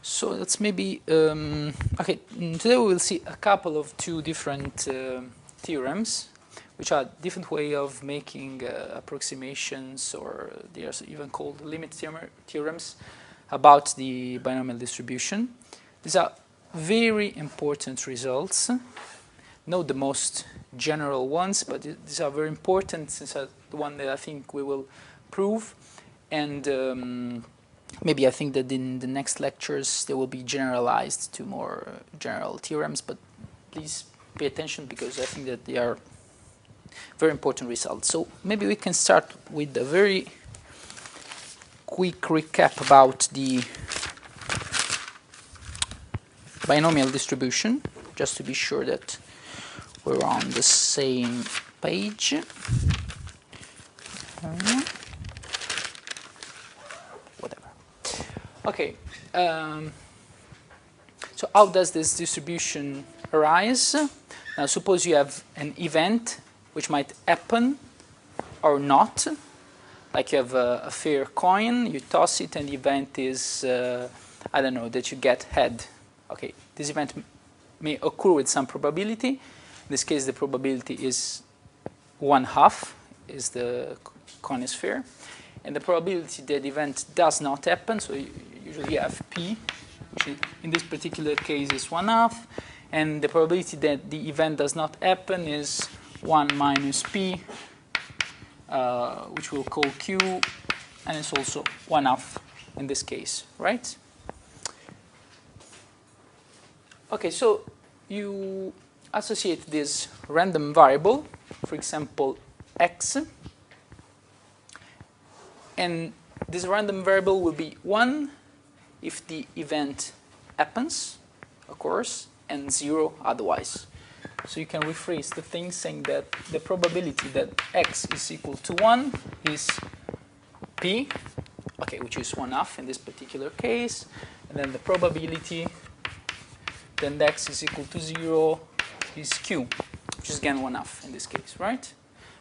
So let's maybe, okay, today we will see a couple of two different theorems, which are different way of making approximations, or they are even called limit theorems about the binomial distribution. These are very important results, not the most general ones, but these are very important since the one that I think we will prove. And maybe I think that in the next lectures they will be generalized to more general theorems, but please pay attention because I think that they are very important results. So maybe we can start with a very quick recap about the binomial distribution, just to be sure that we're on the same page. Whatever. Okay. So how does this distribution arise? Now suppose you have an event which might happen or not. Like you have a fair coin, you toss it, and the event is, I don't know, that you get head. Okay, this event may occur with some probability. In this case, the probability is 1/2, is the coin is fair. And the probability that the event does not happen, so you usually have P, which in this particular case is 1/2. And the probability that the event does not happen is 1 minus P, which we'll call Q, and it's also 1/2 in this case, right? Okay, so you associate this random variable, for example, x, and this random variable will be 1 if the event happens, of course, and 0 otherwise. So you can rephrase the thing saying that the probability that x is equal to 1 is P, okay, which is 1/2 in this particular case, and then the probability that x is equal to 0 is Q, which is again 1/2 in this case, right?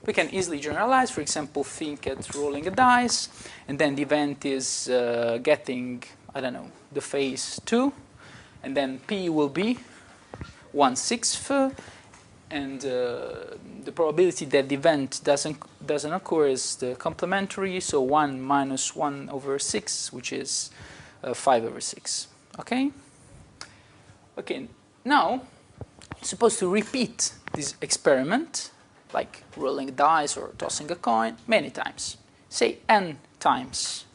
We can easily generalize, for example, think at rolling a dice, and then the event is getting, I don't know, the phase 2, and then P will be 1/6, and the probability that the event doesn't occur is the complementary, so 1 minus 1/6, which is 5/6. Okay? Okay, now suppose to repeat this experiment, like rolling a dice or tossing a coin, many times, say n times,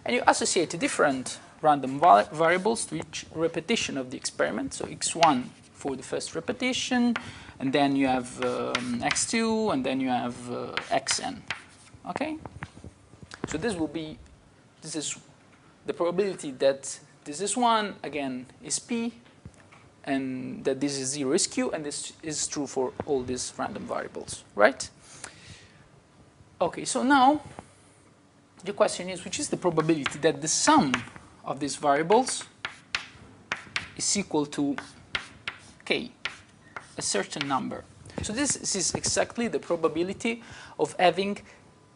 and you associate different random variables to each repetition of the experiment, so x1 for the first repetition, and then you have x2, and then you have xn. Okay? So this is the probability that this is 1, again, is P, and that this is 0 is Q, and this is true for all these random variables, right? Okay, so now the question is, which is the probability that the sum of these variables is equal to k, a certain number. So this is exactly the probability of having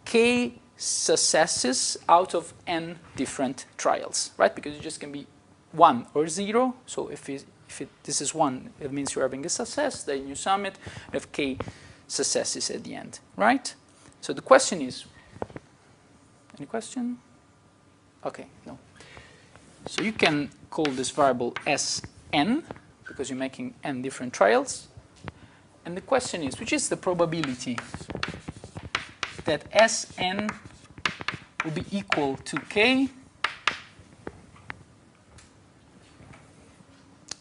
k successes out of n different trials, right? Because it just can be 1 or 0. So if this is 1, it means you're having a success, then you sum it, you have k successes at the end, right? So the question is, any question? Okay, no. So you can call this variable Sn, because you're making n different trials. And the question is, which is the probability that Sn will be equal to k,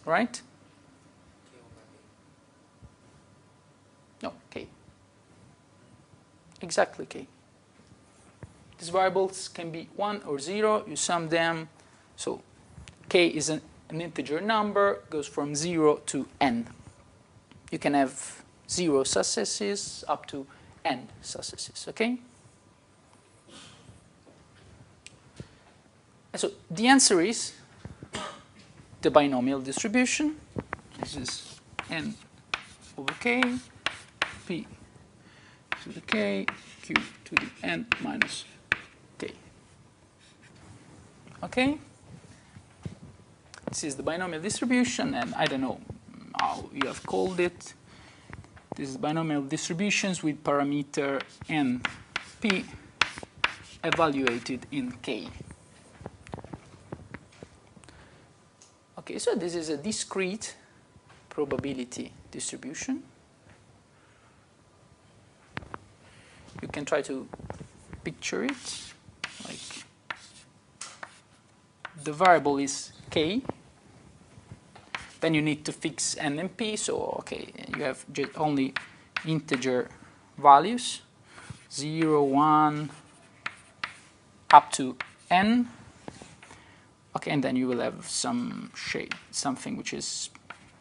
right? No, k. Exactly k. These variables can be 1 or 0. You sum them. So k is an integer number, goes from 0 to n. You can have 0 successes up to n successes, okay? And so the answer is the binomial distribution. This is n over k, p to the k, q to the n minus k. Okay? this is the binomial distribution, and I don't know how you have called it. This is binomial distributions with parameter n, p, evaluated in k. Okay, so this is a discrete probability distribution. You can try to picture it like the variable is k. Then you need to fix n and p. So okay, you have just only integer values, 0, 1, up to n. Okay, and then you will have some shape, something which is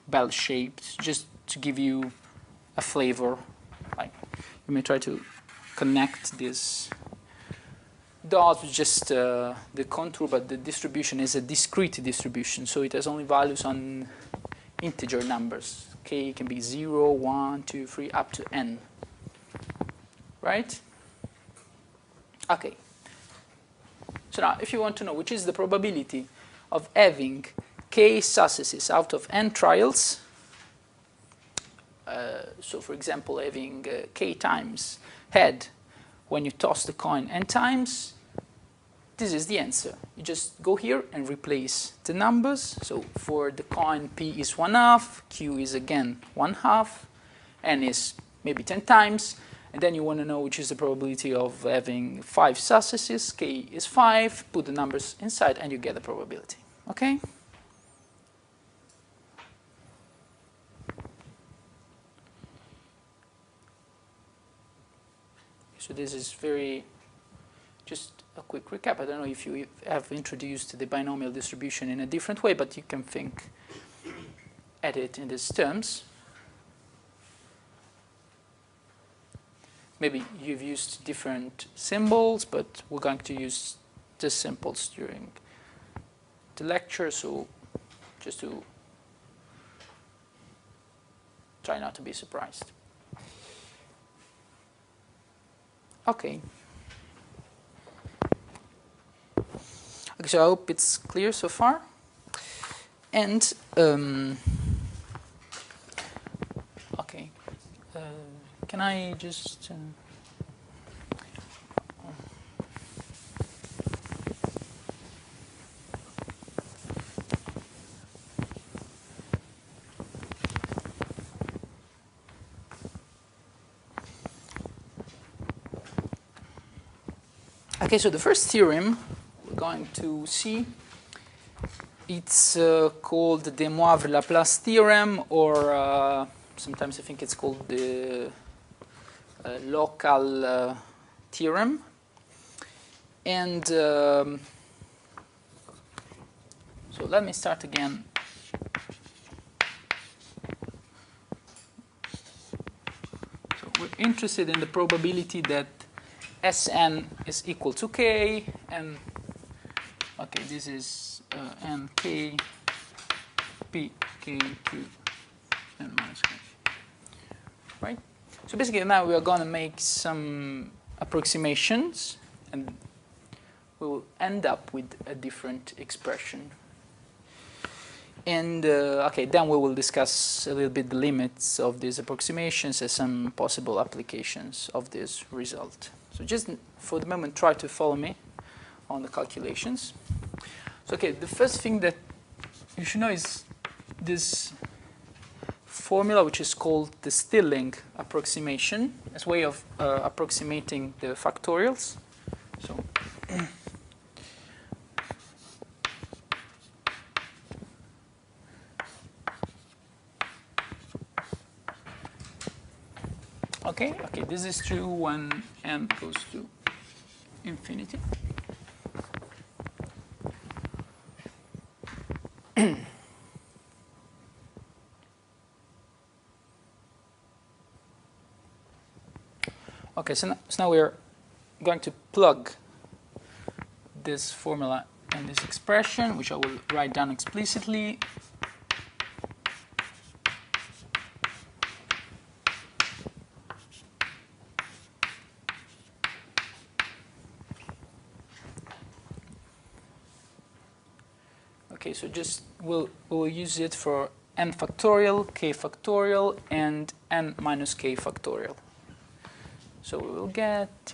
bell-shaped, just to give you a flavor. Like you may try to connect this dot with just the contour, but the distribution is a discrete distribution, so it has only values on integer numbers. K can be 0, 1, 2, 3, up to n. Right? Okay. So now, if you want to know which is the probability of having k successes out of n trials, so for example, having k times head when you toss the coin n times, this is the answer. You just go here and replace the numbers. So for the coin, p is 1/2, q is again 1/2, n is maybe 10 times. And then you want to know which is the probability of having 5 successes. K is 5. Put the numbers inside and you get the probability. Okay? So this is just a quick recap. I don't know if you have introduced the binomial distribution in a different way, but you can think at it in these terms. Maybe you've used different symbols, but we're going to use the symbols during the lecture, so just to try not to be surprised. Okay. Okay, so I hope it's clear so far. And, okay. Can I just... Okay, so the first theorem we're going to see, it's called the Moivre Laplace theorem, or sometimes I think it's called the Local Theorem. And so let me start again. So we're interested in the probability that Sn is equal to k, and okay, this is n k p k q n minus k. Right? So basically now we are going to make some approximations, and we will end up with a different expression. And okay, then we will discuss a little bit the limits of these approximations and some possible applications of this result. So just for the moment, try to follow me on the calculations. So okay, the first thing that you should know is this formula, which is called the Stilling approximation, as a way of approximating the factorials. So okay, this is true when n goes to infinity. Okay, so now we're going to plug this formula in this expression, which I will write down explicitly. Okay, so just we'll use it for n factorial, k factorial, and n minus k factorial. So we will get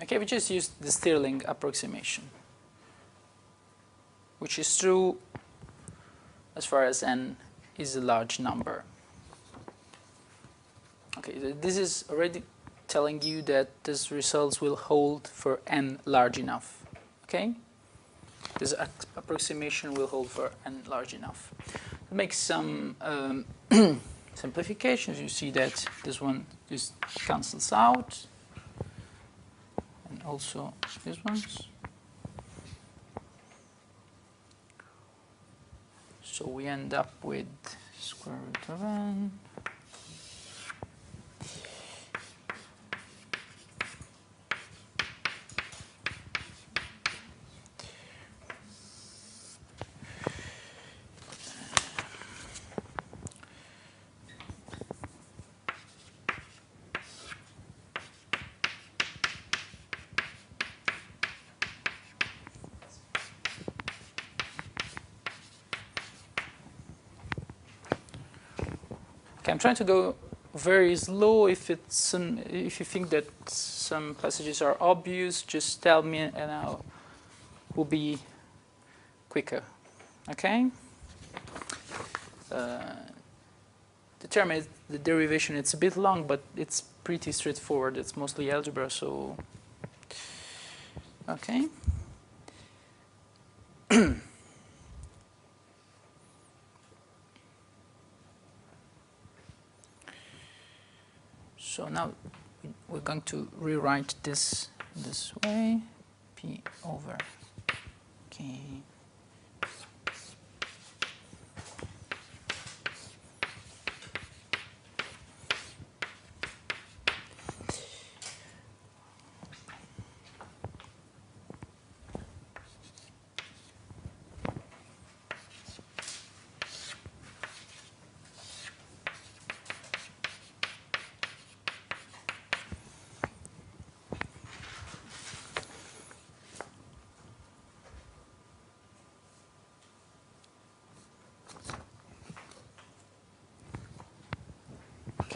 okay, we just used the Stirling approximation, which is true as far as n is a large number. Okay, this is already telling you that these results will hold for n large enough. Okay, this approximation will hold for n large enough. It makes some simplifications. You see that this one just cancels out. Also these ones. So we end up with square root of n. I'm trying to go very slow. If you think that some passages are obvious, just tell me and I will be quicker. Okay. The term is the derivation. It's a bit long, but it's pretty straightforward. It's mostly algebra, so okay. So now we're going to rewrite this way, P over K.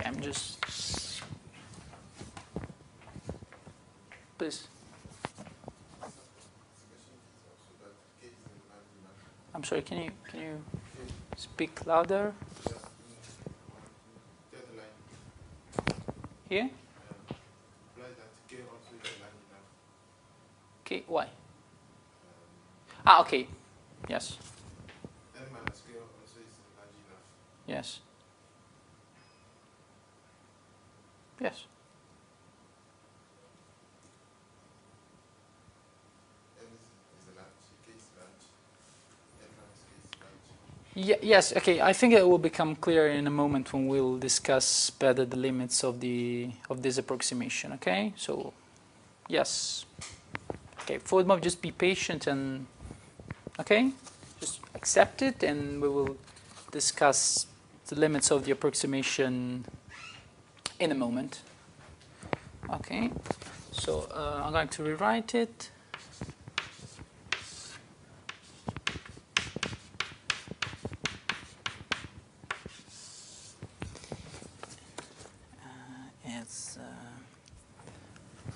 I'm just, please. I'm sorry. Can you speak louder? Here. Okay. Why? Okay. Yes. Yes. Yes. Yes. Okay. I think it will become clear in a moment when we'll discuss better the limits of this approximation. Okay. So, yes. Okay. For the moment, just be patient and okay, just accept it, and we will discuss the limits of the approximation in a moment. Okay, so I'm going to rewrite it.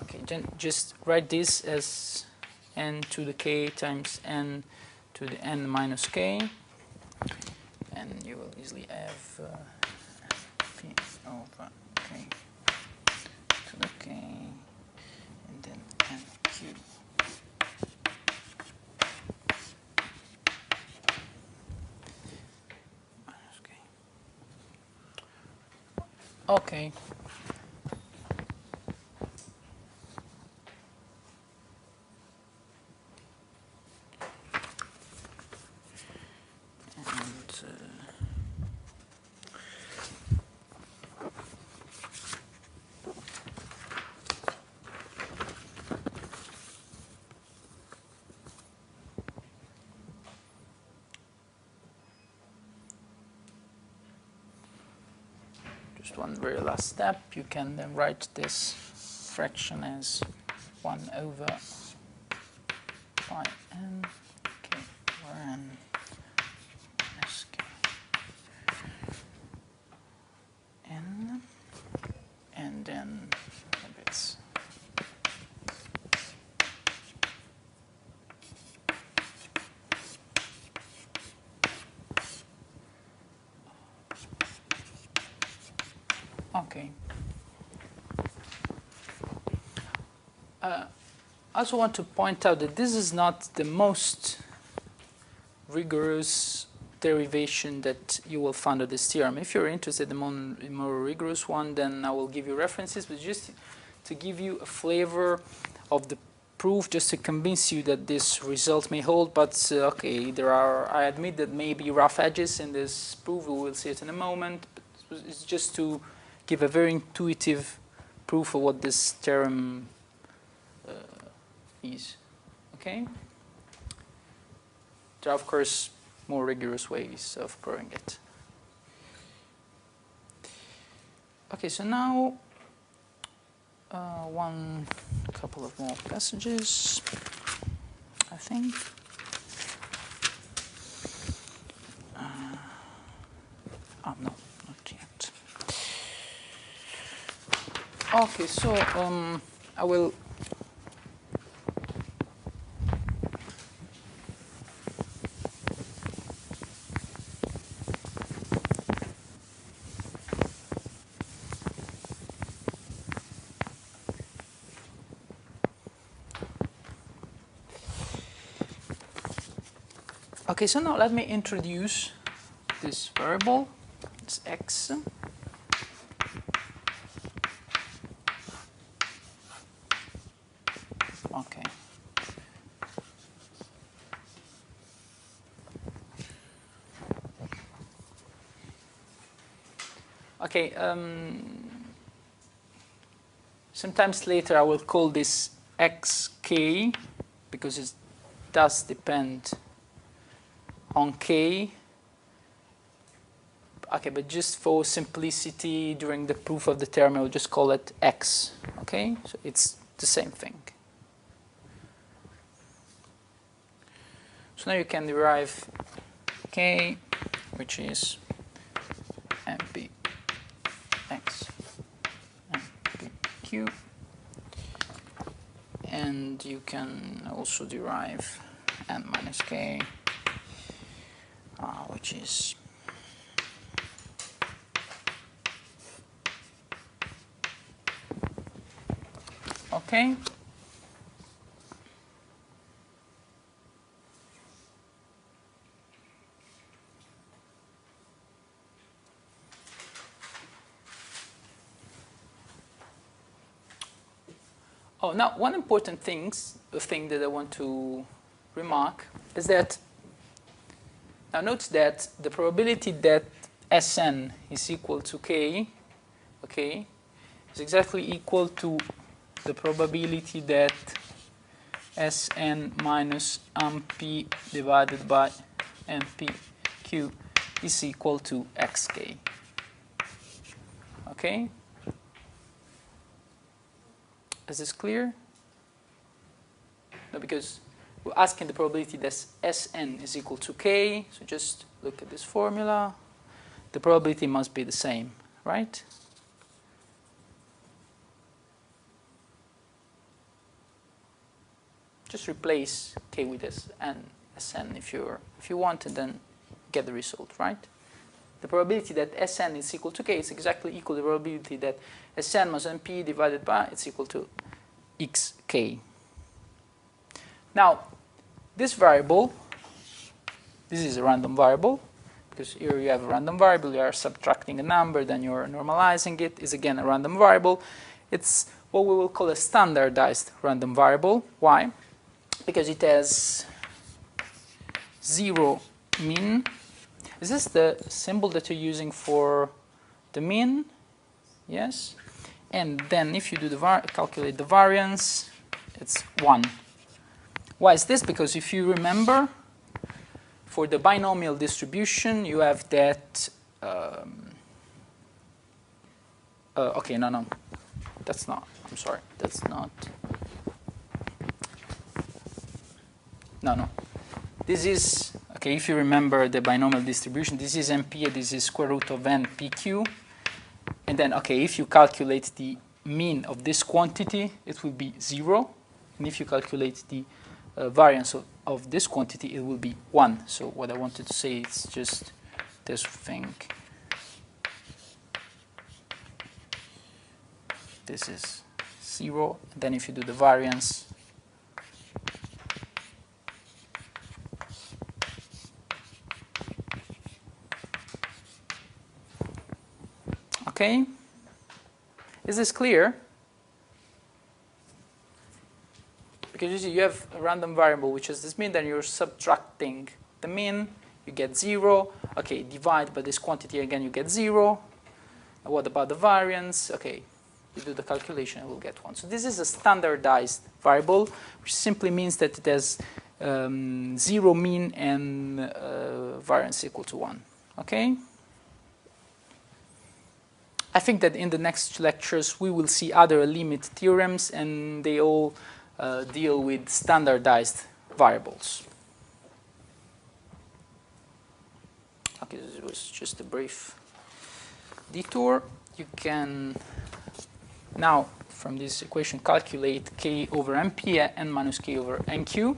Okay, just write this as n to the k times n to the n minus k, and you will easily have p over k to the k, and then Okay. Just one very last step. You can then write this fraction as 1 over pi n k over n minus k n, and then it's okay. I also want to point out that this is not the most rigorous derivation that you will find of this theorem. If you're interested in a more rigorous one, then I will give you references, but just to give you a flavor of the proof, just to convince you that this result may hold. But okay, I admit that maybe rough edges in this proof, we will see it in a moment, but it's just to give a very intuitive proof of what this theorem is. Okay? There are, of course, more rigorous ways of proving it. Okay, so now couple of more passages, I think. Oh no, not yet. Okay, so I will. Okay, so now let me introduce this variable, it's x. Okay. Okay, sometimes later I will call this xk because it does depend on k. Okay, but just for simplicity during the proof of the theorem, I will just call it x. Okay, so it's the same thing. So now you can derive k, which is mp x mp q, and you can also derive n minus k, which is okay. Oh, now one important thing that I want to remark is that now note that the probability that Sn is equal to k, okay, is exactly equal to the probability that Sn minus mp divided by mpq is equal to xk. Okay? Is this clear? No, because we're asking the probability that Sn is equal to k, so just look at this formula. The probability must be the same, right? Just replace k with Sn if you want, and then get the result, right? The probability that Sn is equal to k is exactly equal to the probability that Sn minus mp divided by it's equal to xk. Now, this variable, this is a random variable, because here you have a random variable, you are subtracting a number, then you're normalizing it, is again a random variable. It's what we will call a standardized random variable. Why? Because it has 0 mean. Is this the symbol that you're using for the mean? Yes. And then if you do the calculate the variance, it's 1. Why is this? Because if you remember, for the binomial distribution, you have that. Okay, no, that's not. I'm sorry, that's not. No. This is okay. If you remember the binomial distribution, this is NP. This is square root of n PQ. And then, okay, if you calculate the mean of this quantity, it will be 0. And if you calculate the variance of this quantity, it will be 1. So what I wanted to say is just this thing. This is 0. And then if you do the variance, okay, is this clear? Because you see, you have a random variable, which is this mean, then you're subtracting the mean, you get 0. Okay, divide by this quantity again, you get 0. And what about the variance? Okay, you do the calculation, and we'll get 1. So this is a standardized variable, which simply means that it has 0 mean and variance equal to 1. Okay? I think that in the next lectures we will see other limit theorems, and they all deal with standardized variables. Okay, this was just a brief detour. You can now, from this equation, calculate k over np, n minus k over nq.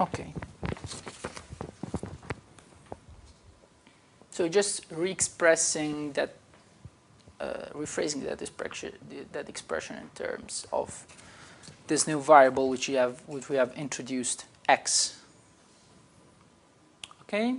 Okay. So just re-expressing that, rephrasing that expression in terms of this new variable which we have introduced, x. Okay.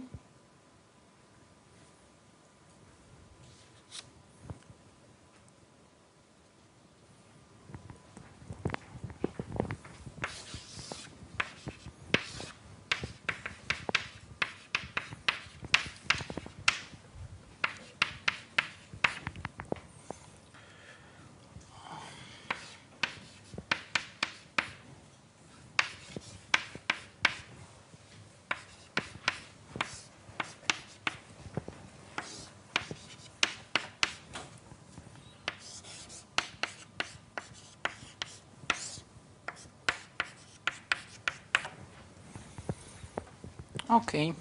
Okay.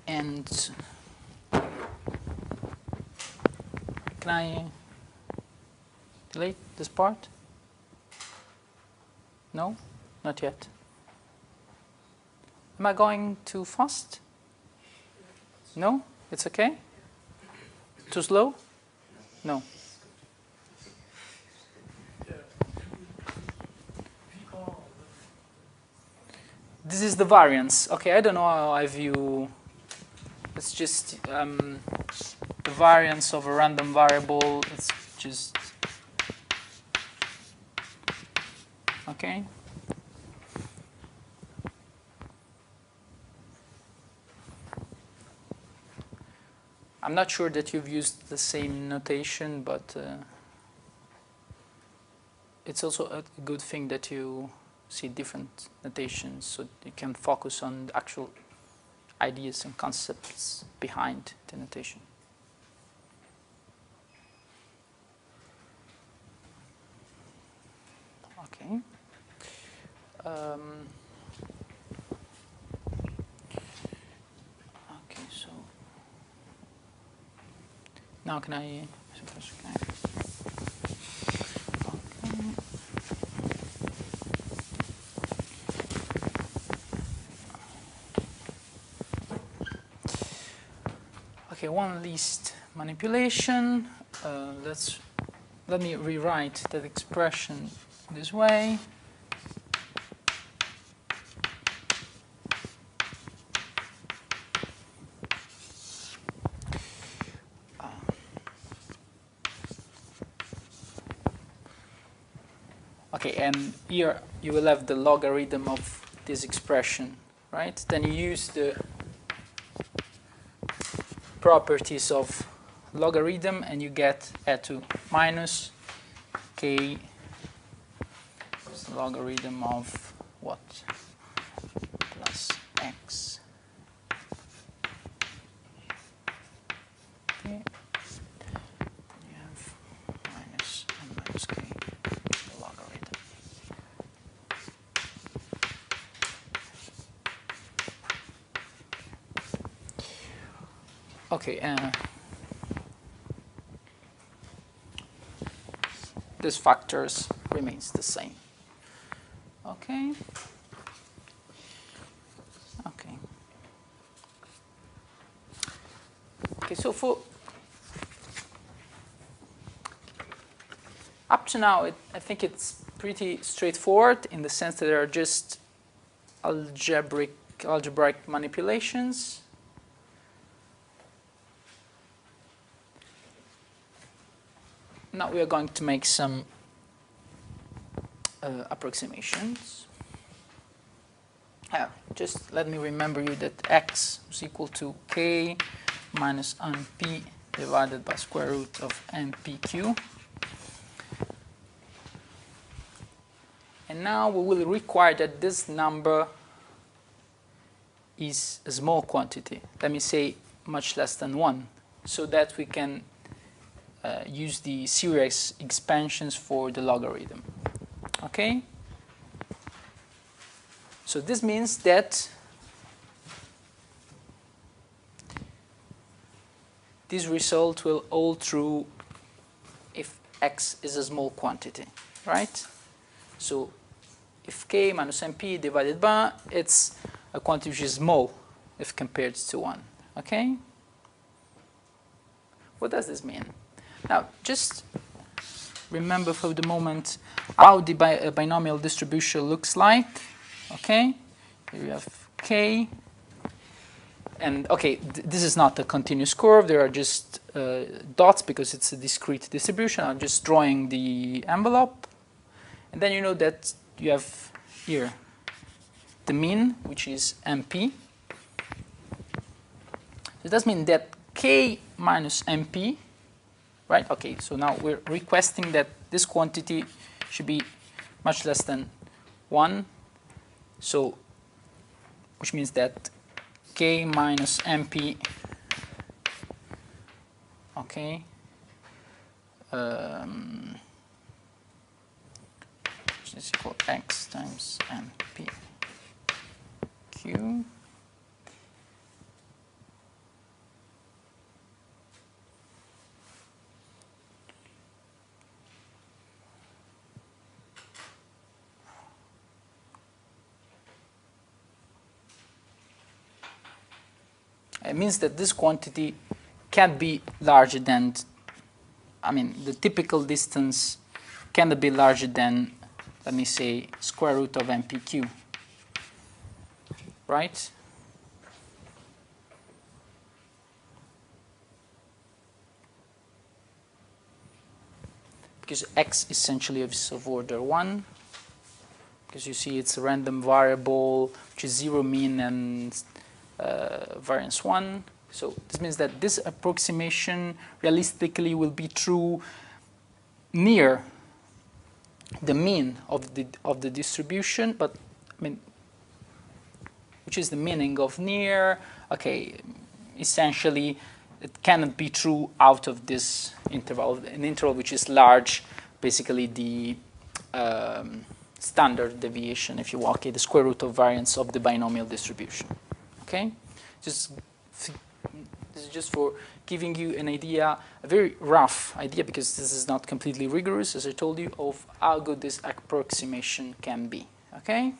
And can I delete this part? No? Not yet. Am I going too fast? No? It's okay? Too slow? No. This is the variance. Okay, I don't know how I view. It's just the variance of a random variable. It's just okay. I'm not sure that you've used the same notation, but it's also a good thing that you see different notations so you can focus on the actual ideas and concepts behind the notation. Okay. Okay, so now can I? Okay, one least manipulation. Let me rewrite that expression this way. Okay, and here you will have the logarithm of this expression, right? Then you use the properties of logarithm and you get E2 minus k logarithm of what? Plus x. Okay. You have minus and minus k logarithm. Okay, this factors remains the same. Okay. Okay. Okay, so for up to now, I think it's pretty straightforward in the sense that there are just algebraic manipulations. Now we are going to make some approximations. Just let me remember you that x is equal to k minus np divided by square root of npq. And now we will require that this number is a small quantity. Let me say much less than 1, so that we can use the series expansions for the logarithm. Okay? So this means that this result will hold true if x is a small quantity, right? So if k minus np divided by, it's a quantity which is small if compared to 1. Okay? What does this mean? Now, just remember for the moment how the binomial distribution looks like. Okay, here we have k, and okay, this is not a continuous curve. There are just dots because it's a discrete distribution. I'm just drawing the envelope, and then you know that you have here the mean, which is np. It does mean that k minus np. Right? Okay, so now we're requesting that this quantity should be much less than 1. So, which means that k minus np, okay, which is equal to x times np q. It means that this quantity can be larger than, I mean, the typical distance can be larger than, let me say, square root of npq, right? Because x essentially is of order 1, because you see it's a random variable, which is 0 mean and variance 1. So this means that this approximation realistically will be true near the mean of the distribution, but I mean, which is the meaning of near. Okay, essentially, it cannot be true out of this interval, an interval which is large, basically the standard deviation, if you will, okay, the square root of variance of the binomial distribution. Okay, this is just for giving you an idea, a very rough idea, because this is not completely rigorous, as I told you, of how good this approximation can be. Okay.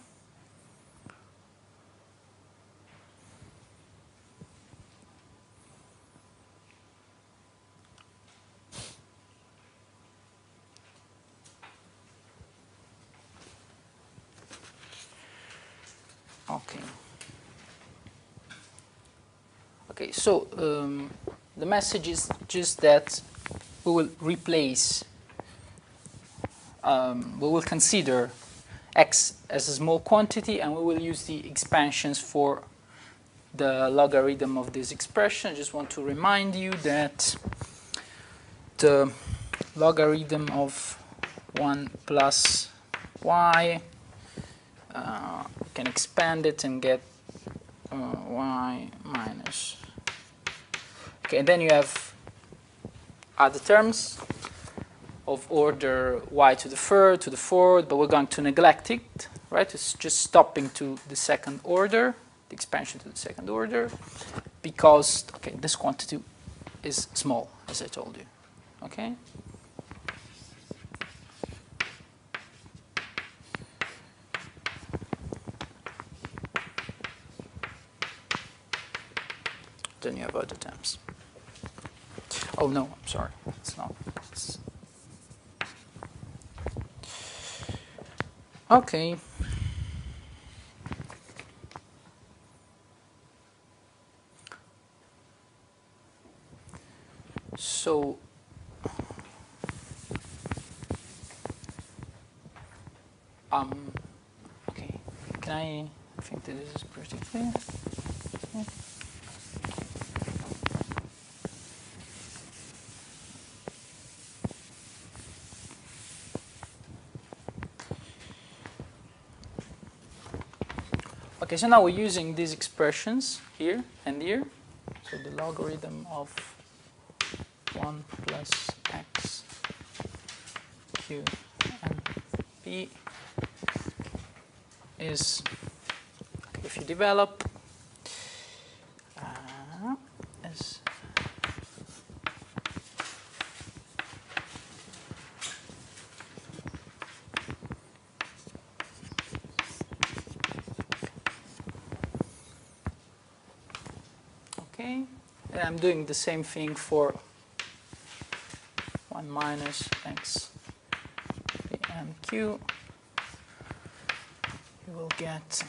Okay. Okay, so the message is just that we will replace, we will consider x as a small quantity, and we will use the expansions for the logarithm of this expression. I just want to remind you that the logarithm of 1 plus y, we can expand it and get y minus. Okay, and then you have other terms of order y to the third, to the fourth, but we're going to neglect it, right? It's just stopping to the second order, the expansion to the second order, because, okay, this quantity is small, as I told you, okay? Then you have other terms. Oh no, I'm sorry, it's not. Okay. So okay, I think that this is pretty clear. Yeah. Okay, so now we're using these expressions here and here. So the logarithm of 1 plus x q and p is, okay, if you develop, is okay, and I'm doing the same thing for 1 minus x p and q. You will get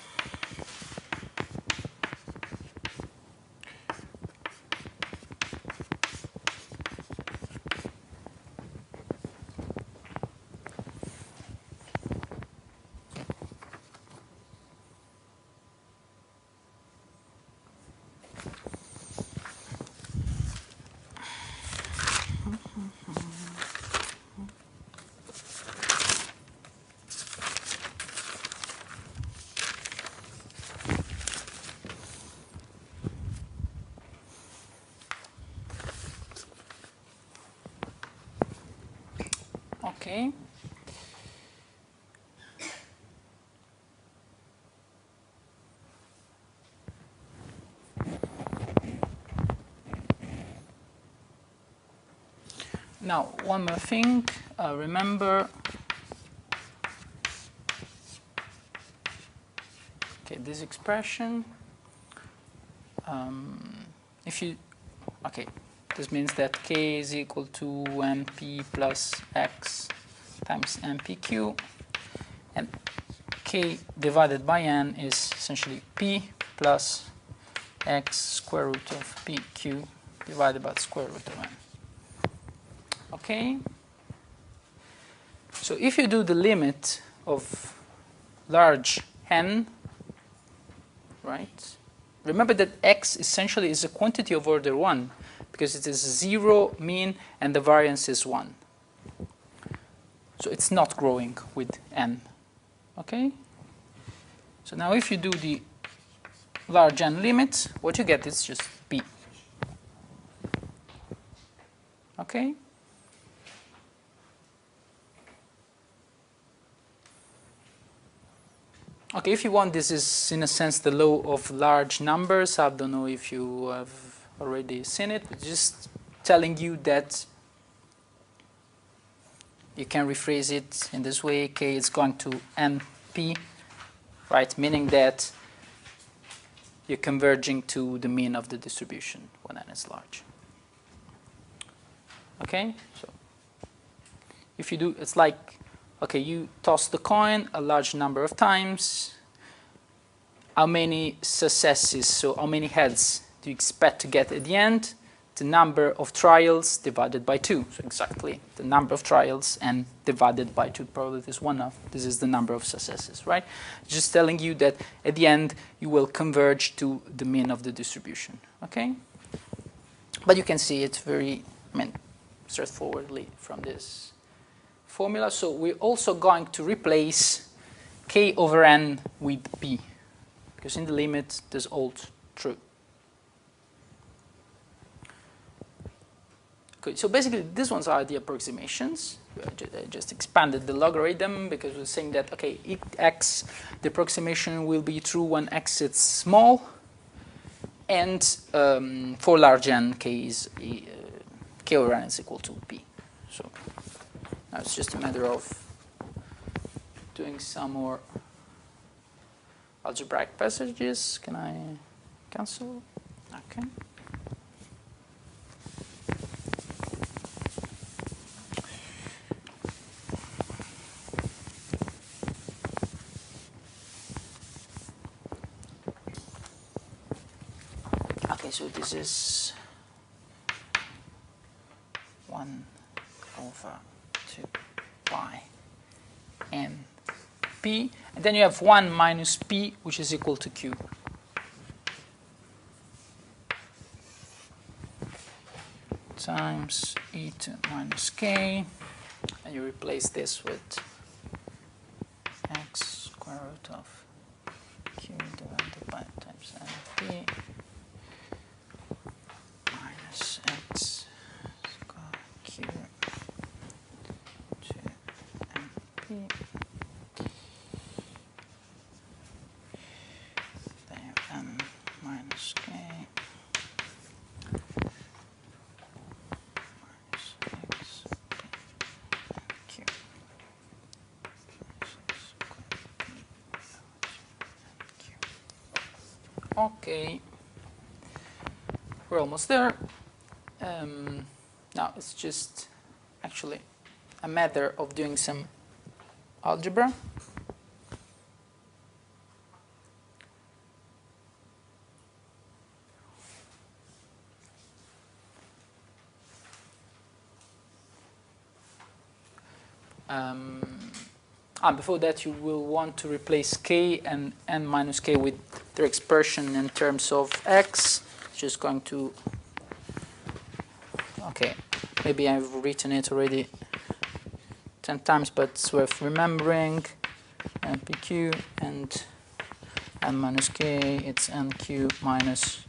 okay. Now, one more thing, remember, okay, this expression, if you, okay, this means that k is equal to np plus x times npq, and k divided by n is essentially p plus x square root of pq divided by the square root of n. Okay? So if you do the limit of large n, right? Remember that x essentially is a quantity of order 1 because it is 0 mean and the variance is 1. So it's not growing with n. Okay? So now if you do the large n limit, what you get is just p. Okay? Okay, if you want, this is in a sense the law of large numbers. I don't know if you have already seen it, but just telling you that you can rephrase it in this way. K is going to np, right? Meaning that you're converging to the mean of the distribution when n is large. Okay, so if you do, it's like, okay, you toss the coin a large number of times. How many successes, so how many heads do you expect to get at the end? The number of trials divided by 2. So exactly the number of trials and divided by 2 probability is 1 of. This is the number of successes, right? Just telling you that at the end you will converge to the mean of the distribution, okay? But you can see it very, straightforwardly from this formula. So we're also going to replace k over n with p, because in the limit this holds true. Okay, so basically these ones are the approximations. I just expanded the logarithm because we're saying that, okay, x, the approximation will be true when x is small, and for large n, k over n is equal to p. So now it's just a matter of doing some more algebraic passages. Can I cancel? Okay. Okay, so this is 1 over 2 pi n p, and then you have 1 minus p, which is equal to q. Times e2 minus k, and you replace this with x square root of q divided by times np minus x square q to np. There, n minus k minus x and q. Okay, we're almost there. Now it's just actually a matter of doing some algebra. Before that, you will want to replace k and n minus k with their expression in terms of x. Just going to, okay, maybe I've written it already 10 times, but it's worth remembering. npq and n minus k, it's nq minus.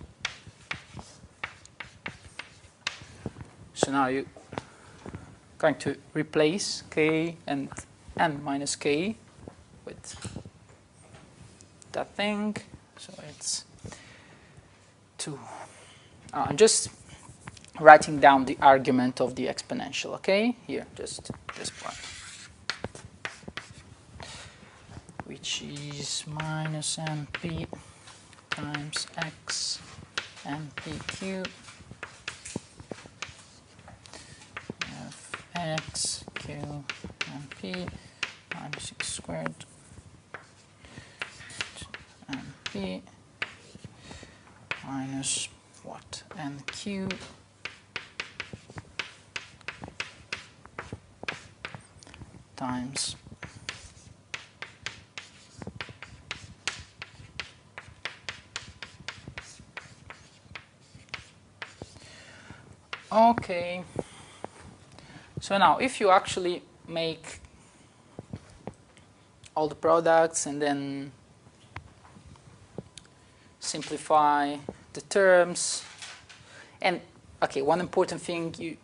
So now you're going to replace k and n minus k with that thing. So it's 2. I'm just writing down the argument of the exponential, okay? Here, just this part. Which is minus np times x npq. We have x, q, np minus x squared np minus what? nq times okay. So now if you actually make all the products and then simplify the terms. And okay, one important thing, you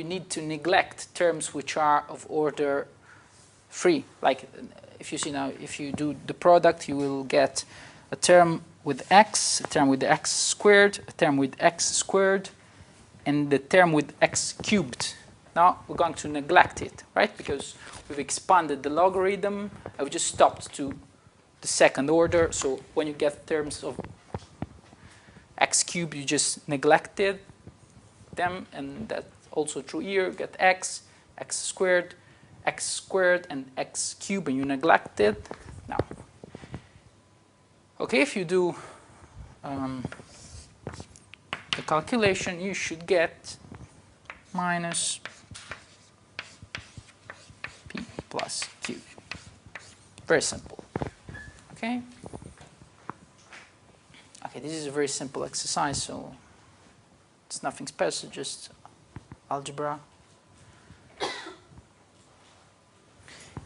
need to neglect terms which are of order 3. Like if you see now, if you do the product, you will get a term with x, a term with x squared, a term with x squared, and the term with x cubed. Now we're going to neglect it, right? Because we've expanded the logarithm. I've just stopped to the second order. So when you get terms of x cubed, you just neglected them, and that's also true here. You get x, x squared, and x cubed, and you neglect it. Now, okay, if you do the calculation, you should get minus p plus q. Very simple. Okay. Okay, this is a very simple exercise, so it's nothing special, just algebra.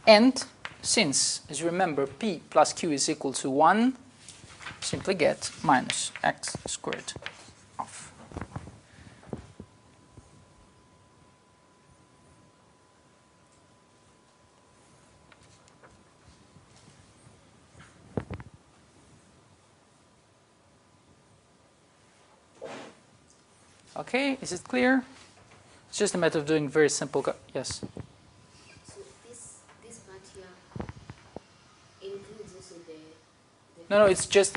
And since, as you remember, p plus q is equal to 1, simply get minus x squared off. Okay, is it clear? It's just a matter of doing very simple. Yes. So this part here includes also the No, it's just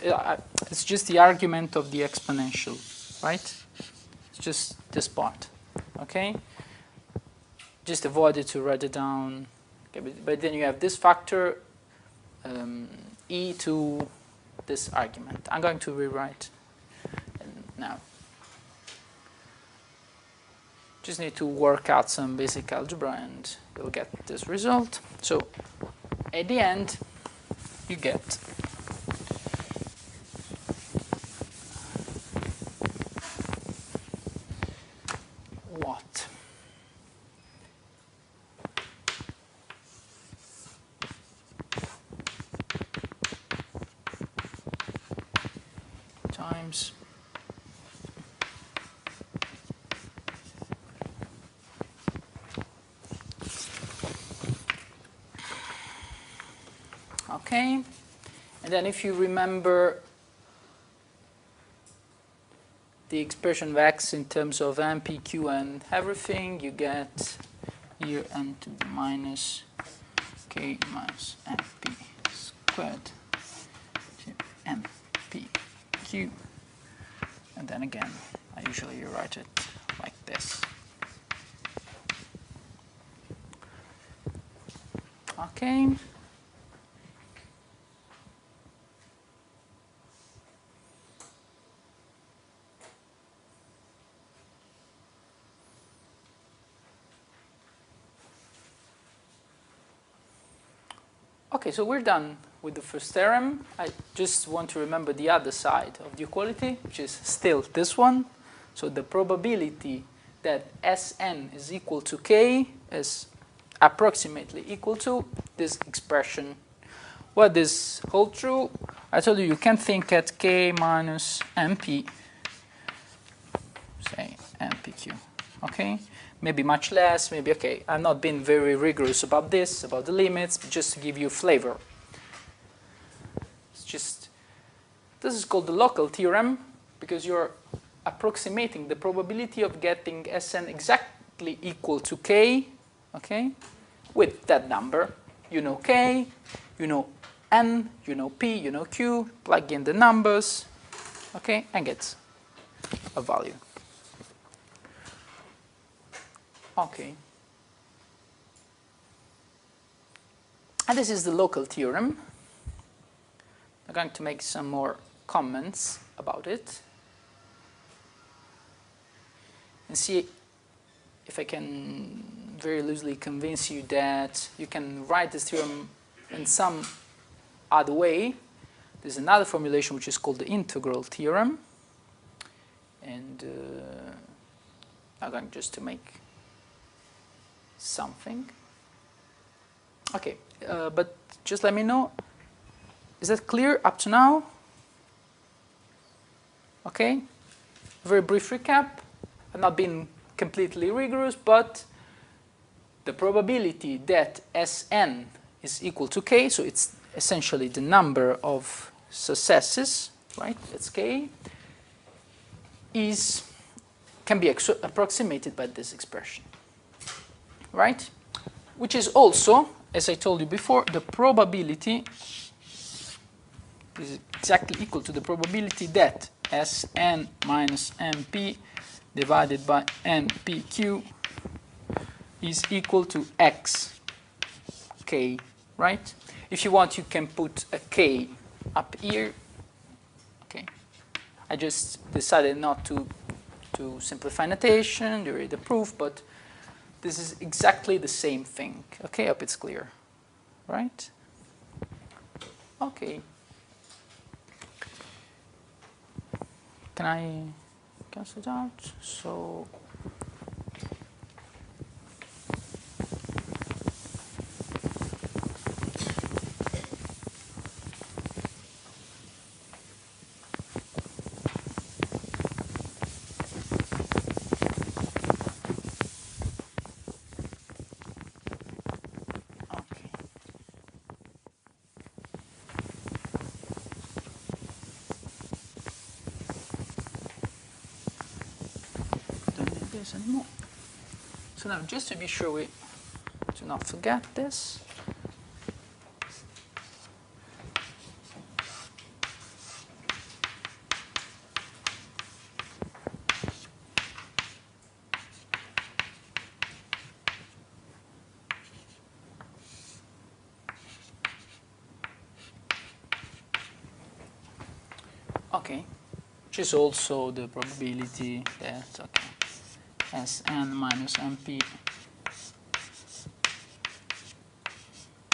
the argument of the exponential, right? It's just this part. Okay. Just avoid it to write it down. Okay, but then you have this factor e to this argument. I'm going to rewrite now. Just need to work out some basic algebra and you'll get this result. So at the end, you get what? Times okay, and then if you remember the expression of x in terms of m, p, q, and everything, you get here n to the minus k minus m p squared to m p q, and then again, I usually write it like this. Okay. Okay, so we're done with the first theorem. I just want to remember the other side of the equality, which is still this one. So the probability that Sn is equal to k is approximately equal to this expression. What this hold true? I told you can think at k minus mp, say mpq, okay? Maybe much less, maybe, okay, I've not been very rigorous about this, about the limits, but just to give you flavor. It's just, this is called the local theorem because you're approximating the probability of getting Sn exactly equal to k, okay, with that number. You know k, you know n, you know p, you know q, plug in the numbers, okay, and get a value. Okay. And this is the local theorem. I'm going to make some more comments about it and see if I can very loosely convince you that you can write this theorem in some other way. There's another formulation which is called the integral theorem, and I'm going just to make something. Okay, but just let me know. Is that clear up to now? Okay. Very brief recap. I've not been completely rigorous, but the probability that Sn is equal to k, so it's essentially the number of successes, right? That's k, can be approximated by this expression, right? Which is also, as I told you before, the probability is exactly equal to the probability that Sn minus Mp divided by Mpq is equal to xk, right? If you want, you can put a k up here. Okay, I just decided not to simplify notation during the proof, but this is exactly the same thing. Okay, I hope it's clear, right? Okay. Can I cancel it out? So anymore. So now, just to be sure we do not forget this, okay, which is also the probability that, okay, Sn minus Mp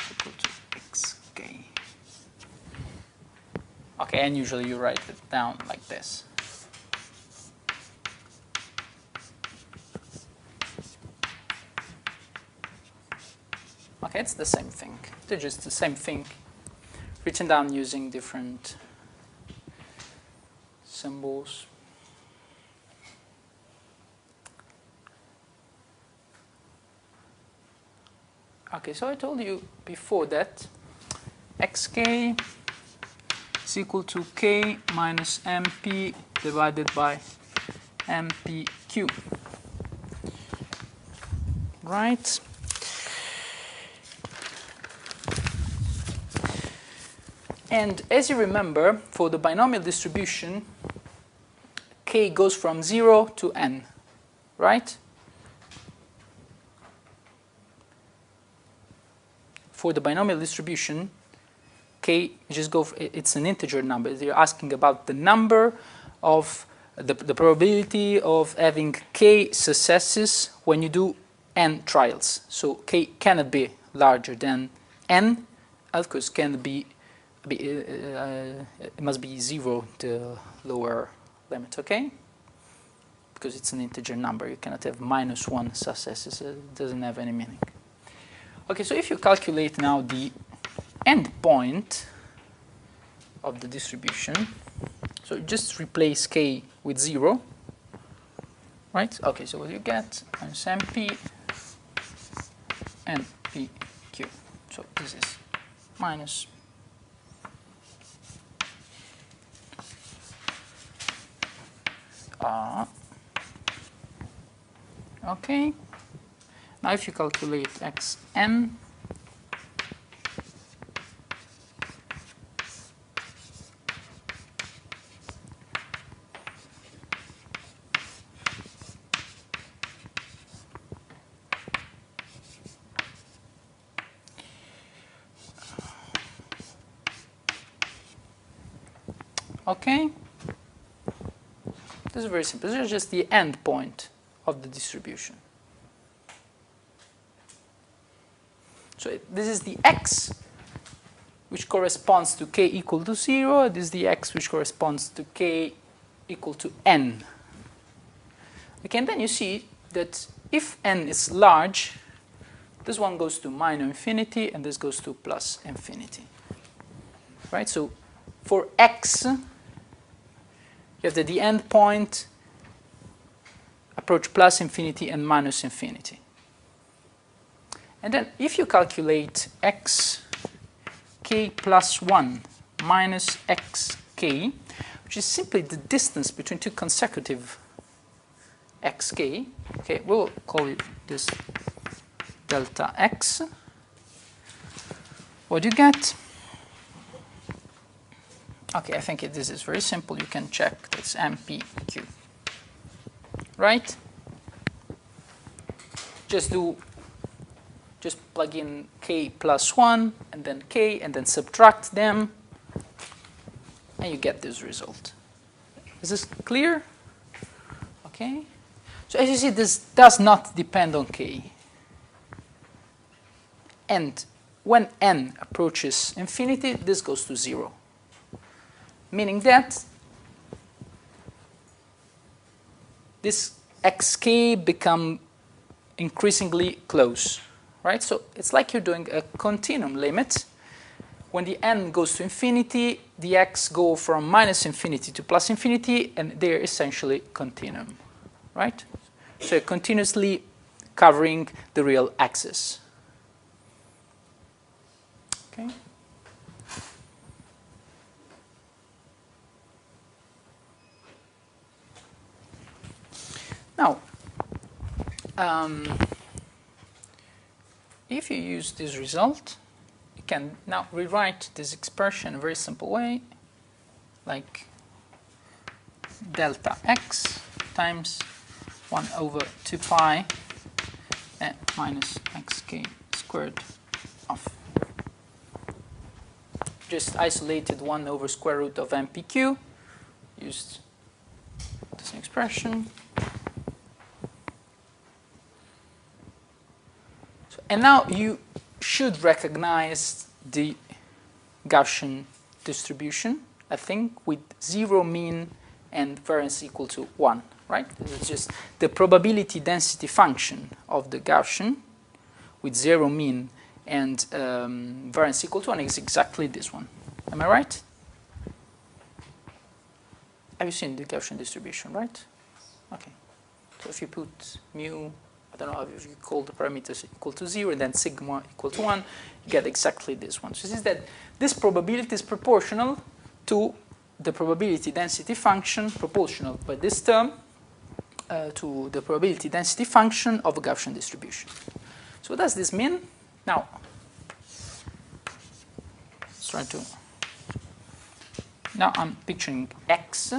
equal to xk. Okay, and usually you write it down like this. Okay, it's the same thing. They're just the same thing written down using different symbols. Okay, so I told you before that xk is equal to k minus mp divided by mpq, right? And as you remember, for the binomial distribution, k goes from 0 to n, right? For the binomial distribution, k, just go, it's an integer number. They're asking about the number of the probability of having k successes when you do n trials. So k cannot be larger than n, of course, it must be 0, the lower limit, okay? Because it's an integer number. You cannot have -1 successes. It doesn't have any meaning. Okay, so if you calculate now the end point of the distribution, so just replace k with 0, right? Okay, so what you get minus mp and pq. So this is minus okay. Now if you calculate xn, okay, this is very simple. This is just the end point of the distribution. So this is the x, which corresponds to k equal to 0. This is the x, which corresponds to k equal to n. Okay, and then you see that if n is large, This one goes to minus infinity, and this goes to plus infinity. Right? So for x, you have that the end point approach plus infinity and minus infinity. And then if you calculate x k plus 1 minus xk, which is simply the distance between two consecutive xk, okay, we'll call it this delta x. What do you get? Okay, I think this is very simple. You can check. It's MPQ. Right? Just plug in k plus 1 and then k and then subtract them, and you get this result. Is this clear? Okay. So as you see, this does not depend on k. And when n approaches infinity, this goes to 0. Meaning that this xk become increasingly close. Right? So it's like you're doing a continuum limit. When the n goes to infinity, the x go from minus infinity to plus infinity, and they're essentially continuum. Right? So you're continuously covering the real axis. Okay? Now, if you use this result, you can now rewrite this expression in a very simple way, like delta x times 1 over 2 pi minus xk squared of just isolated 1 over square root of MPQ, used this expression. And now you should recognize the Gaussian distribution, I think, with 0 mean and variance equal to 1, right? It's just the probability density function of the Gaussian with 0 mean and variance equal to 1 is exactly this one. Am I right? Have you seen the Gaussian distribution, right? Okay. So if you put mu, I don't know if you call the parameters equal to 0 and then sigma equal to 1, you get exactly this one. So this is that this probability is proportional to the probability density function, proportional by this term, to the probability density function of a Gaussian distribution. So what does this mean? Now, let's try to. Now I'm picturing x.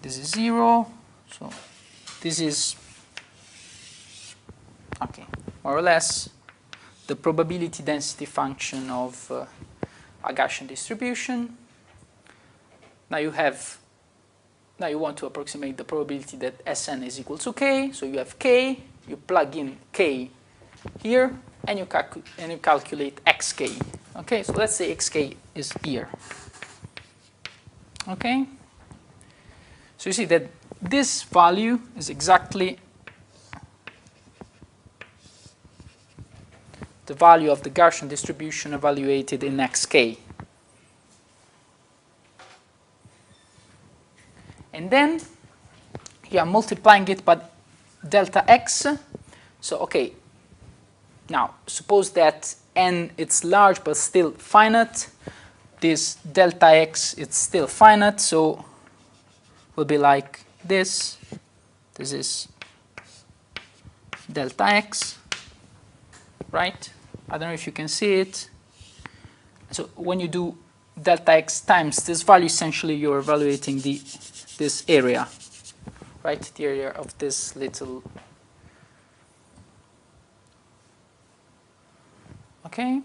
This is 0. So this is, okay, more or less the probability density function of a Gaussian distribution. Now you want to approximate the probability that Sn is equal to k. So you have k. You plug in k here, and you calculate xk. Okay, so let's say xk is here. Okay. So you see that this value is exactly the value of the Gaussian distribution evaluated in xk. And then you are multiplying it by delta x. So, okay, now suppose that n it's large but still finite. This delta x it's still finite, so will be like this. This is delta x, right? I don't know if you can see it. So when you do delta x times this value, essentially you're evaluating this area, right? The area of this little. Okay.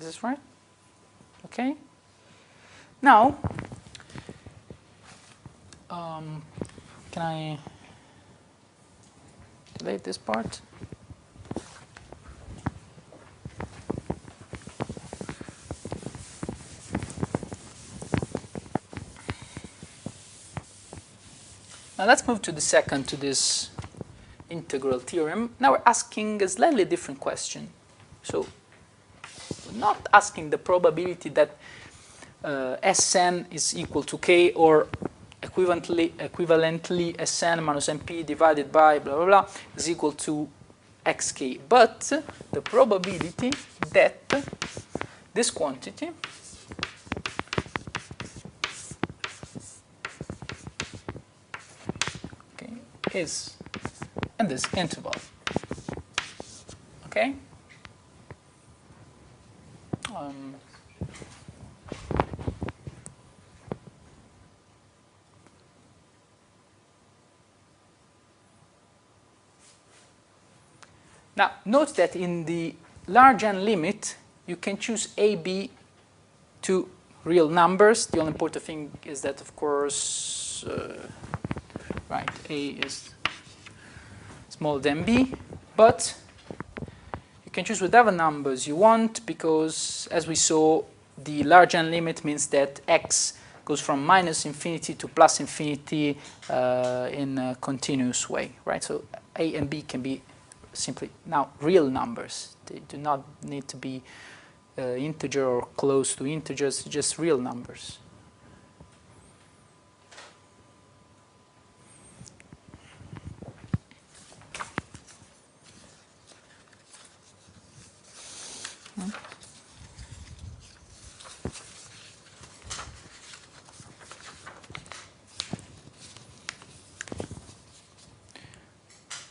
Is this right? Okay. Now, can I delete this part? Now let's move to the second, to this integral theorem. Now we're asking a slightly different question. So we're not asking the probability that Sn is equal to k, or equivalently Sn minus Np divided by blah blah blah is equal to xk, but the probability that this quantity is in this interval. Okay? Now, note that in the large n limit, you can choose a, b, two real numbers. The all important thing is that, of course, right, a is smaller than b, but you can choose whatever numbers you want, because, as we saw, the large n limit means that x goes from minus infinity to plus infinity in a continuous way, right? So a and b can be simply now real numbers. They do not need to be integer or close to integers, just real numbers.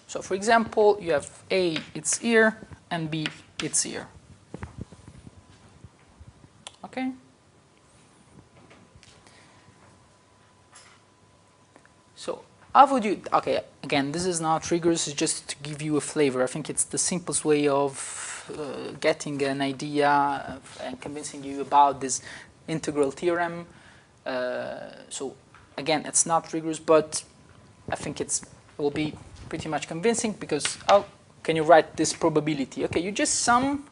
So, for example, you have A, it's here, and B, it's here. Okay? So, how would you, okay, again, this is not rigorous, it's just to give you a flavor. I think it's the simplest way of getting an idea and convincing you about this integral theorem. So, again, it's not rigorous, but I think it will be pretty much convincing, because how can you write this probability? Okay, you just sum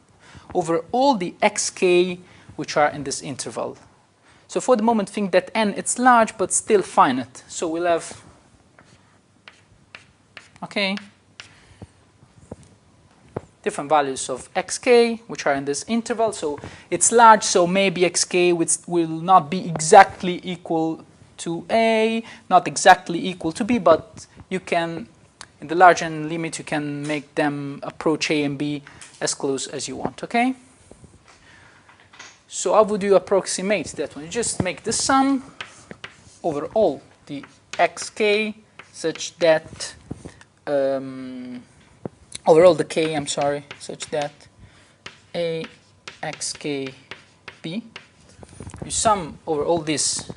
over all the xk which are in this interval. So for the moment, think that n it's large but still finite. So we'll have, okay, different values of xk which are in this interval. So it's large, so maybe xk will not be exactly equal to a, not exactly equal to b, but you can, in the large n limit, you can make them approach a and b as close as you want, okay? So how would you approximate that one? You just make the sum over all the xk such that, over all the k, I'm sorry, such that a xk b. You sum over all this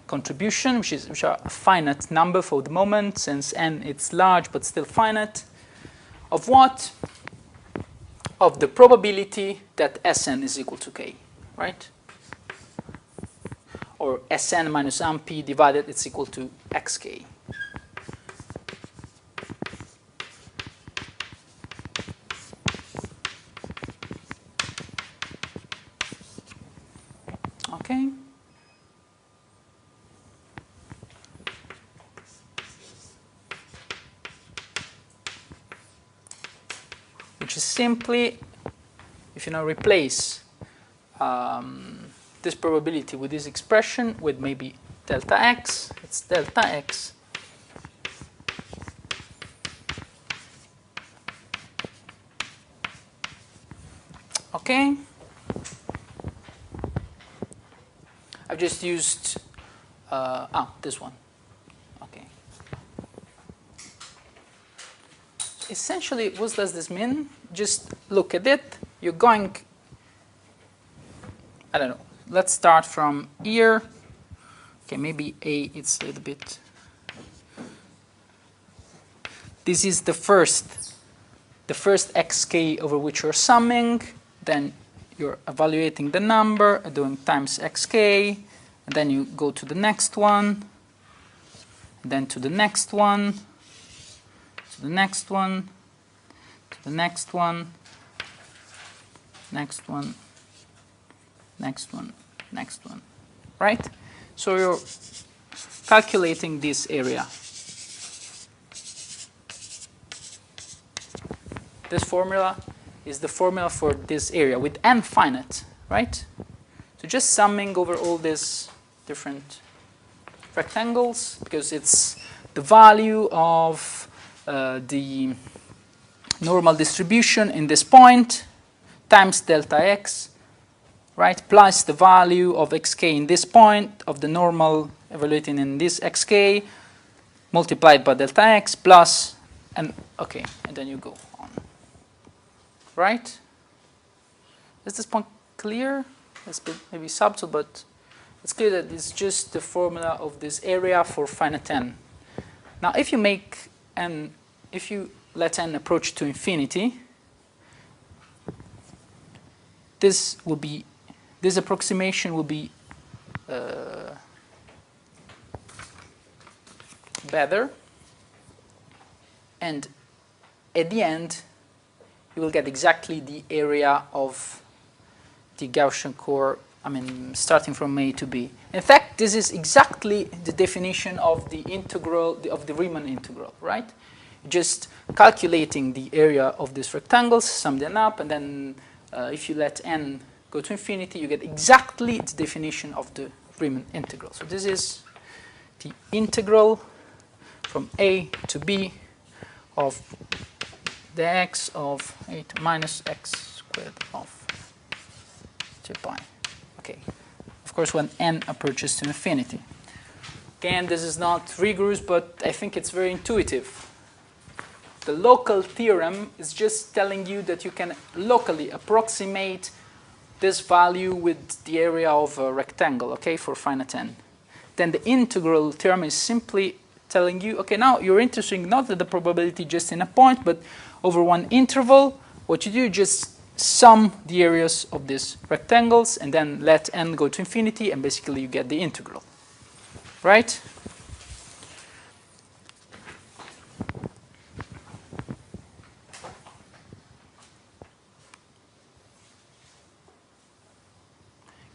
contribution, which are a finite number for the moment, since n it's large but still finite, of what? Of the probability that Sn is equal to k, right? Or Sn minus Np divided, it's equal to xk. Okay? Which is simply, if you now replace this probability with this expression with maybe delta x, it's delta x okay. I've just used this one. Okay. Essentially, what does this mean? Just look at it. You're going, I don't know, let's start from here. Okay, maybe a, it's a little bit. This is the first xk over which you're summing. Then you're evaluating the number, doing times xk, and then you go to the next one, and then to the next one, to the next one, to the next one, next one, next one, next one, right? So you're calculating this area. this formula is the formula for this area with n finite, right? So just summing over all these different rectangles, because it's the value of the normal distribution in this point times delta x, right, plus the value of xk in this point of the normal evaluating in this xk multiplied by delta x plus, and okay, and then you go on. Right? Is this point clear? It's maybe subtle, but it's clear that it's just the formula of this area for finite n. Now, if you make n, if you let n approach to infinity, this approximation will be better, and at the end, you will get exactly the area of the Gaussian core, I mean, starting from A to B. In fact, this is exactly the definition of the integral, of the Riemann integral, right? Just calculating the area of these rectangles, sum them up, and then if you let n go to infinity, you get exactly the definition of the Riemann integral. So this is the integral from A to B of the x of 8 minus x squared of 2 pi. Okay. Of course, when n approaches to infinity. Again, this is not rigorous, but I think it's very intuitive. The local theorem is just telling you that you can locally approximate this value with the area of a rectangle, okay, for finite n. Then the integral theorem is simply telling you, okay, now you're interested not at the probability just in a point, but over one interval. What you do, just sum the areas of these rectangles and then let n go to infinity, and basically you get the integral, right?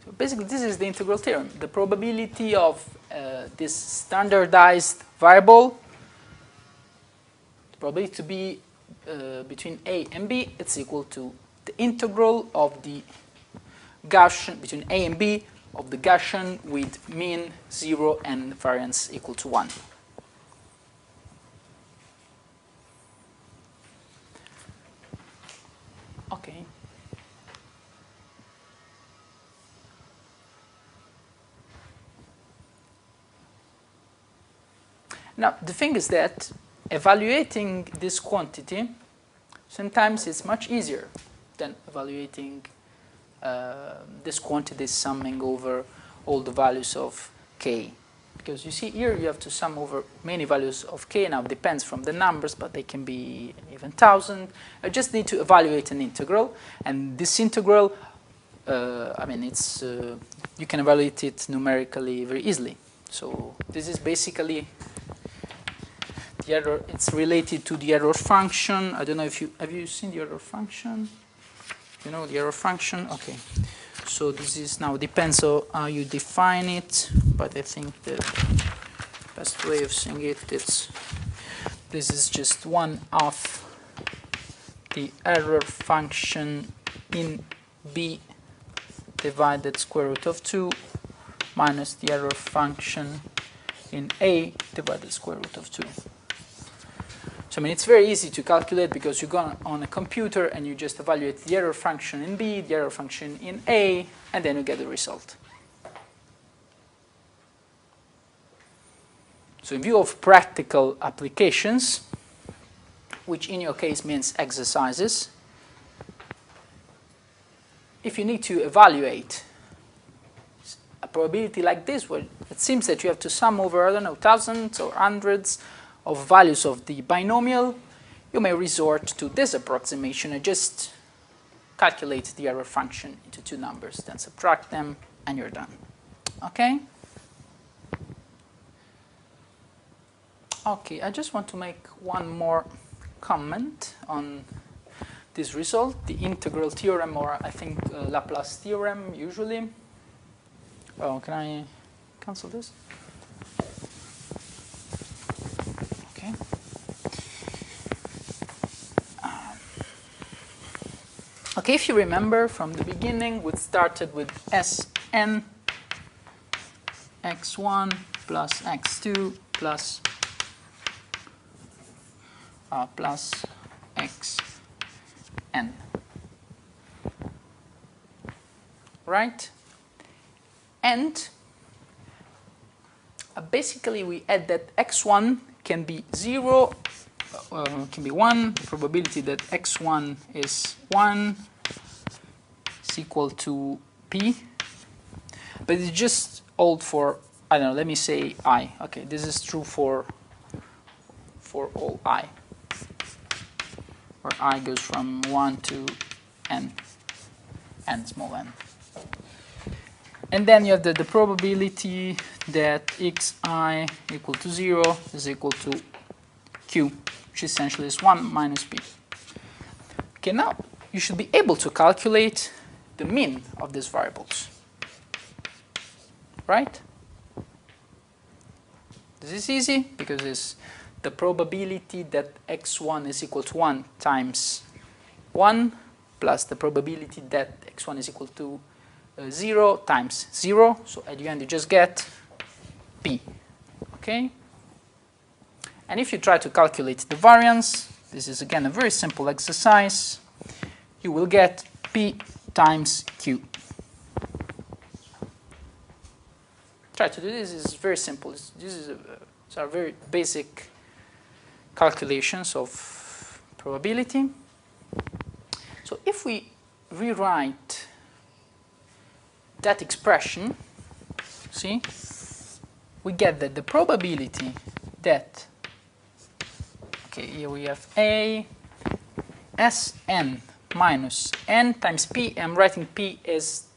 So basically this is the integral theorem. The probability of this standardized variable, the probability to be between A and B, it's equal to the integral of the Gaussian, between A and B, of the Gaussian with mean 0 and variance equal to 1. Okay. Now, the thing is that evaluating this quantity, sometimes it's much easier than evaluating this quantity summing over all the values of k. Because you see here you have to sum over many values of k. Now it depends from the numbers, but they can be even 1,000. I just need to evaluate an integral. And this integral, I mean, it's you can evaluate it numerically very easily. So this is basically the error. It's related to the error function. I don't know if have you seen the error function? You know the error function? Okay. So this is now depends on how you define it, but I think the best way of saying it is this is just one of the error function in B divided square root of 2 minus the error function in A divided square root of 2. So, I mean, it's very easy to calculate because you go on a computer and you just evaluate the error function in B, the error function in A, and then you get the result. So in view of practical applications, which in your case means exercises, if you need to evaluate a probability like this, where it seems that you have to sum over, I don't know, thousands or hundreds of values of the binomial, you may resort to this approximation and just calculate the error function into two numbers, then subtract them, and you're done. Okay? Okay, I just want to make one more comment on this result, the integral theorem, or I think Laplace theorem usually. Oh, can I cancel this? Okay. Okay, if you remember from the beginning, we started with Sn x1 plus x2 plus xn. Right? And basically we add that x1 can be 0, can be 1, the probability that x1 is 1 is equal to p, but it's just old for, I don't know, let me say I. Okay, this is true for all I, where I goes from 1 to n small n. And then you have the probability that xi equal to 0 is equal to q, which essentially is 1 minus p. Okay, now you should be able to calculate the mean of these variables. Right? This is easy because it's the probability that x1 is equal to 1 times 1 plus the probability that x1 is equal to 0 times 0. So at the end you just get p. Okay? And if you try to calculate the variance, this is again a very simple exercise, you will get p times q. Try to do this. It's very simple. These are very basic calculations of probability. So if we rewrite that expression, see, we get that the probability that, okay, here we have a Sn minus n times p. I'm writing p as,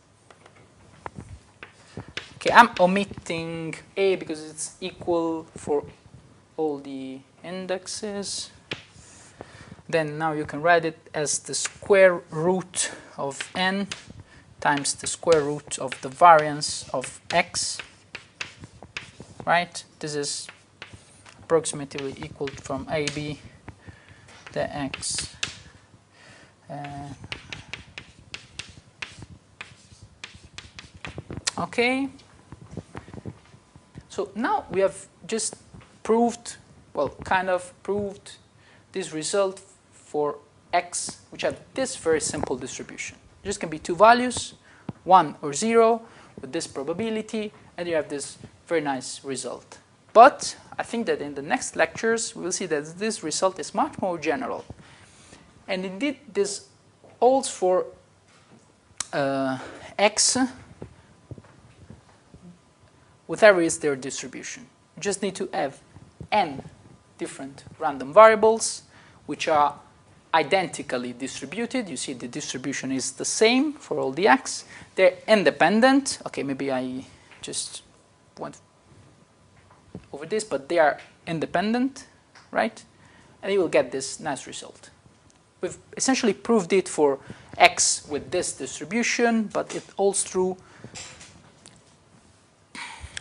okay, I'm omitting a because it's equal for all the indexes. Then now you can write it as the square root of n times the square root of the variance of x. Right? This is approximately equal from AB the x. Okay. So now we have just proved, well, kind of proved this result for x, which have this very simple distribution. Just can be two values, 1 or 0, with this probability, and you have this very nice result. But I think that in the next lectures, we will see that this result is much more general. And indeed, this holds for x, whatever is their distribution. You just need to have n different random variables, which are identically distributed. You see the distribution is the same for all the x. They're independent. Okay, maybe I just went over this, but they are independent, right? And you will get this nice result. We've essentially proved it for x with this distribution, but it holds true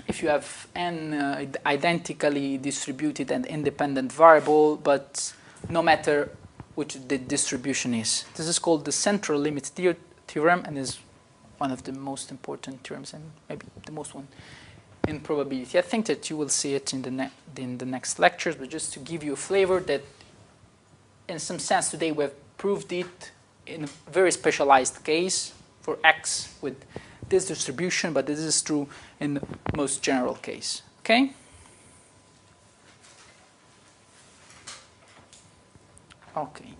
if you have n identically distributed and independent variable, but no matter which the distribution is. This is called the central limit theorem, and is one of the most important theorems, and maybe the most one in probability. I think that you will see it in the next lectures, but just to give you a flavor that in some sense today we have proved it in a very specialized case for x with this distribution, but this is true in the most general case. Okay? Okay.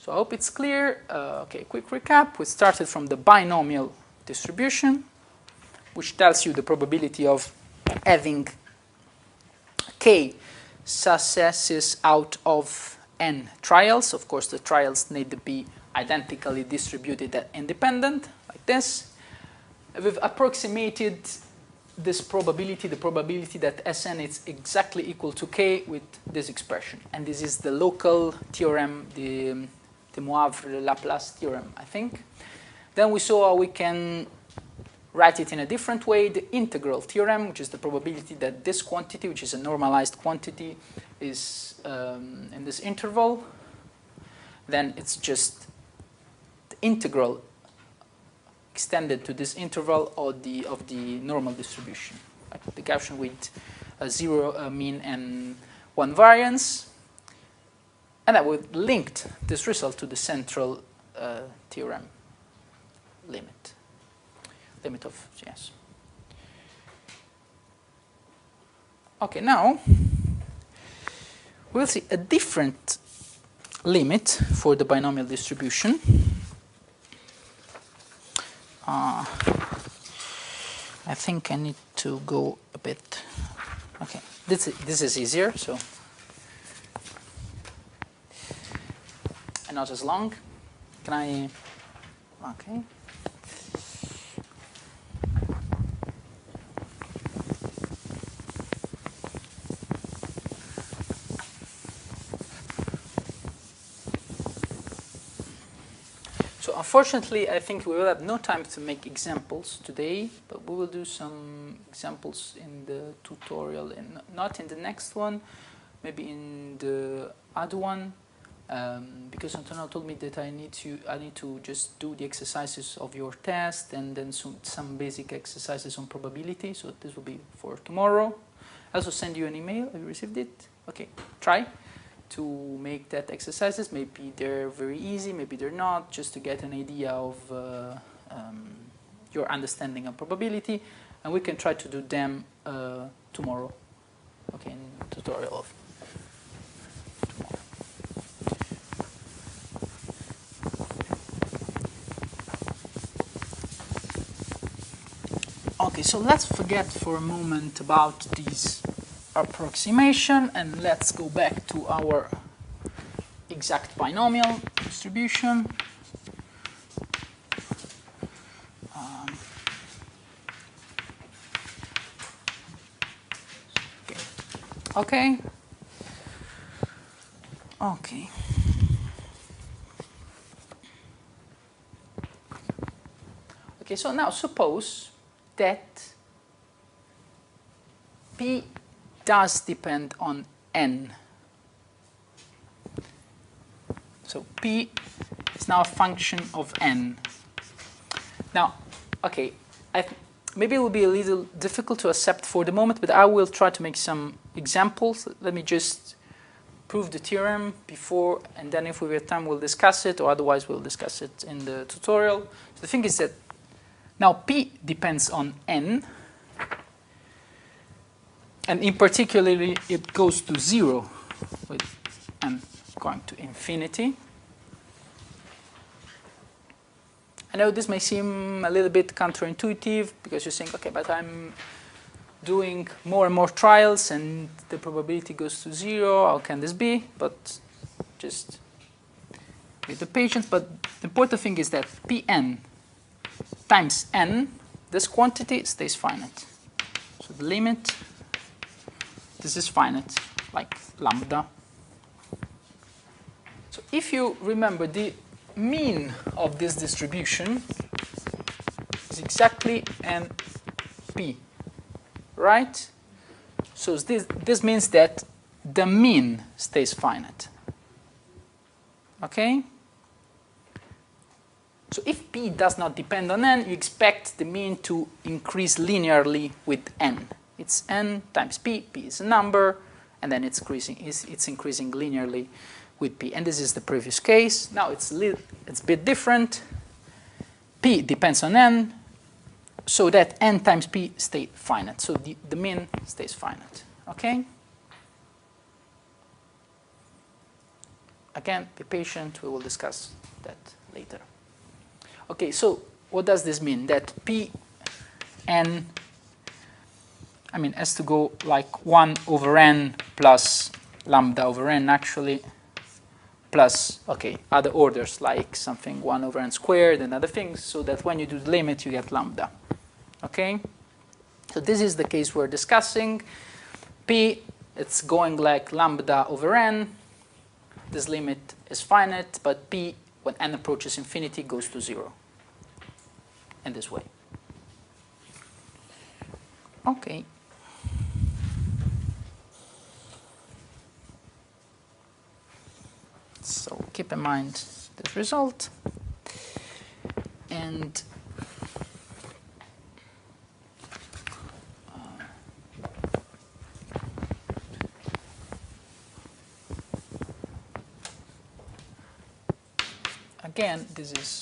So I hope it's clear. Okay, quick recap. We started from the binomial distribution, which tells you the probability of having k successes out of n trials. Of course, the trials need to be identically distributed and independent, like this. We've approximated this probability, the probability that Sn is exactly equal to k with this expression. And this is the local theorem, the Moivre Laplace theorem, I think. Then we saw how we can write it in a different way, the integral theorem, which is the probability that this quantity, which is a normalized quantity, is in this interval. then it's just the integral extended to this interval of the normal distribution, right? The Gaussian with a 0 mean and 1 variance, and I would link this result to the central theorem limit of yes. Okay, now we'll see a different limit for the binomial distribution. I think I need to go a bit. Okay, this is easier, so and not as long. Can I? Okay. Unfortunately, I think we will have no time to make examples today, but we will do some examples in the tutorial, and not in the next one, maybe in the other one, because Antonio told me that I need to just do the exercises of your test and then some basic exercises on probability. So this will be for tomorrow. I also send you an email. Have you received it? Okay, try to make that exercises. Maybe they're very easy, maybe they're not, just to get an idea of your understanding of probability, and we can try to do them tomorrow, okay, in the tutorial of tomorrow. Okay, so let's forget for a moment about these approximation, and let's go back to our exact binomial distribution. Okay. Okay. Okay, so now suppose that P does depend on n. So P is now a function of n. Now, okay, maybe it will be a little difficult to accept for the moment, but I will try to make some examples. Let me just prove the theorem before, and then if we have time, we'll discuss it, or otherwise we'll discuss it in the tutorial. So the thing is that now P depends on n, and in particular, it goes to 0 with n going to infinity. I know this may seem a little bit counterintuitive because you're saying, okay, but I'm doing more and more trials and the probability goes to 0. How can this be? But just with the patience. But the important thing is that Pn times n, this quantity stays finite. So the limit, this is finite, like lambda. So if you remember, the mean of this distribution is exactly np, right? So this means that the mean stays finite. Okay? So if p does not depend on n, you expect the mean to increase linearly with n. It's n times p. P is a number, and then it's increasing linearly with p. And this is the previous case. Now it's a bit different. P depends on n, so that n times p stay finite. So the mean stays finite. Okay? Again, be patient. We will discuss that later. Okay, so what does this mean? That P n, has to go like 1 over n plus lambda over n actually, plus, okay, other orders like something 1 over n squared and other things, so that when you do the limit, you get lambda. Okay? So this is the case we're discussing. P, it's going like lambda over n. This limit is finite, but P, when n approaches infinity, goes to 0. In this way. Okay. So keep in mind this result. And again, this is,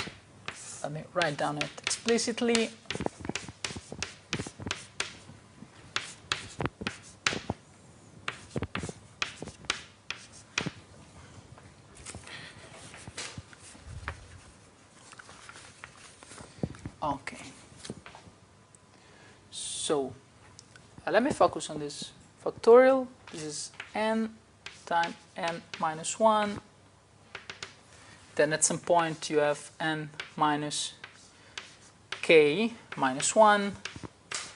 let me write down it explicitly. Okay. So let me focus on this factorial. This is n times n minus 1. Then at some point you have n minus k minus 1,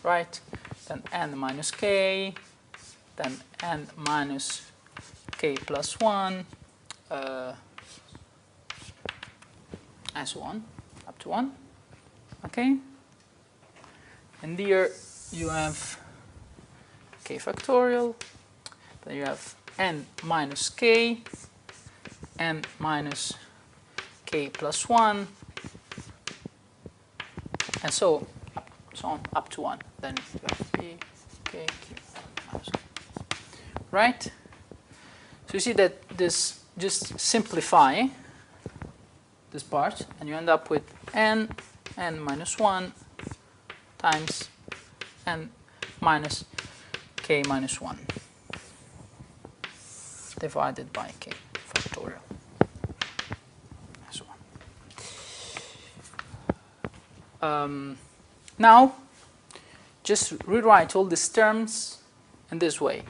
right? Then n minus k, then n minus k plus 1, and so on, up to 1. Okay? And here you have k factorial, then you have n minus k, n minus k plus 1, and so on up to 1. Then you have p, k, q, minus 1. Right? So you see that this just simplify this part, and you end up with n minus 1 times n minus k minus 1 divided by k factorial. Now, just rewrite all these terms in this way.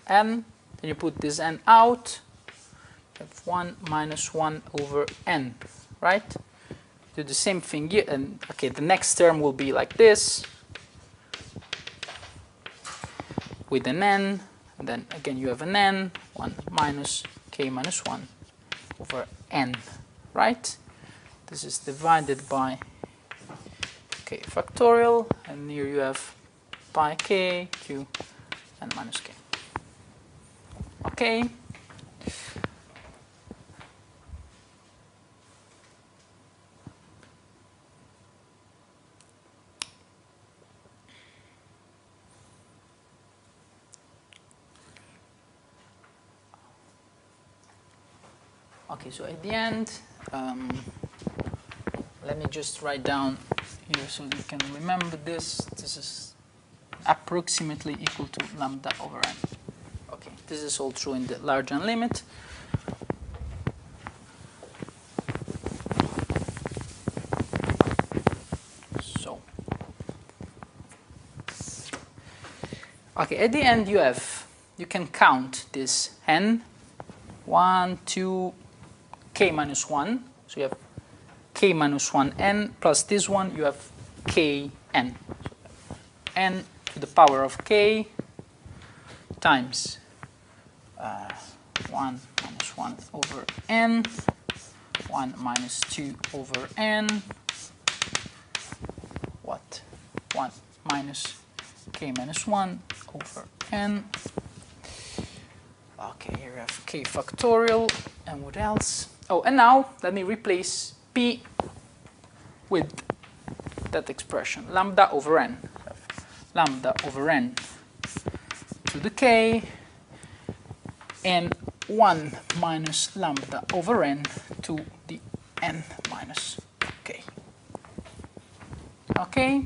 N, then you put this n out, you have 1 minus 1 over n, right? Do the same thing here, and okay, the next term will be like this, with an n, and then again you have an n, 1 minus k minus 1 over n, right? This is divided by k factorial, and here you have pi k, q, and minus k. Okay. Okay, so at the end, let me just write down here so you can remember this. This is approximately equal to lambda over n. Okay, this is all true in the large n limit. So, okay, at the end you can count this n, 1, 2, k minus 1. So you have k minus 1 n plus this one, you have k n. So n to the power of k times 1 minus 1 over n, 1 minus 2 over n, what? 1 minus k minus 1 over n. Okay, here we have k factorial, and what else? Oh, and now let me replace p with that expression, lambda over n. Lambda over n to the k, and 1 minus lambda over n to the n minus k. Okay?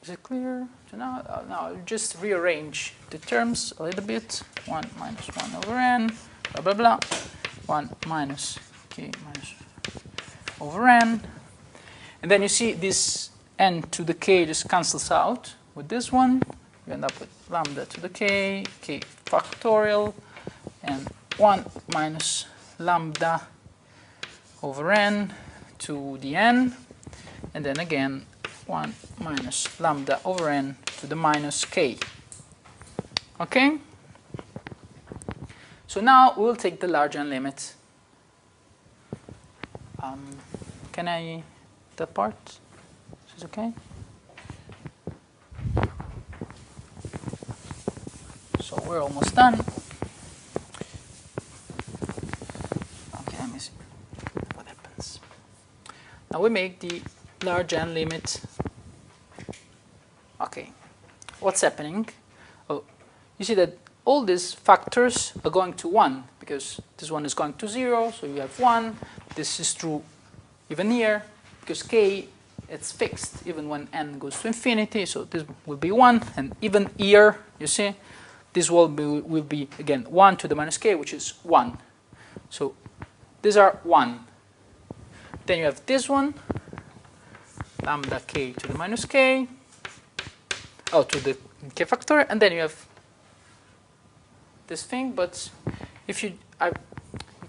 Is it clear? So now I'll just rearrange the terms a little bit. 1 minus 1 over n, blah, blah, blah. 1 minus k minus over n. And then you see this n to the k just cancels out with this one. You end up with lambda to the k, k factorial, and 1 minus lambda over n to the n. And then again, 1 minus lambda over n to the minus k. Okay? So now we'll take the large n limit. Can I, that part? Is this okay? we're almost done. Okay, let me see what happens. Now we make the large n limit. Okay, what's happening? Oh, you see that all these factors are going to 1 because this one is going to 0, so you have 1. This is true even here because k, it's fixed even when n goes to infinity, so this will be 1. And even here, you see, this will be again 1 to the minus k, which is 1. So these are 1. Then you have this one, lambda k to the minus k, to the k factor, and then you have this thing. But if you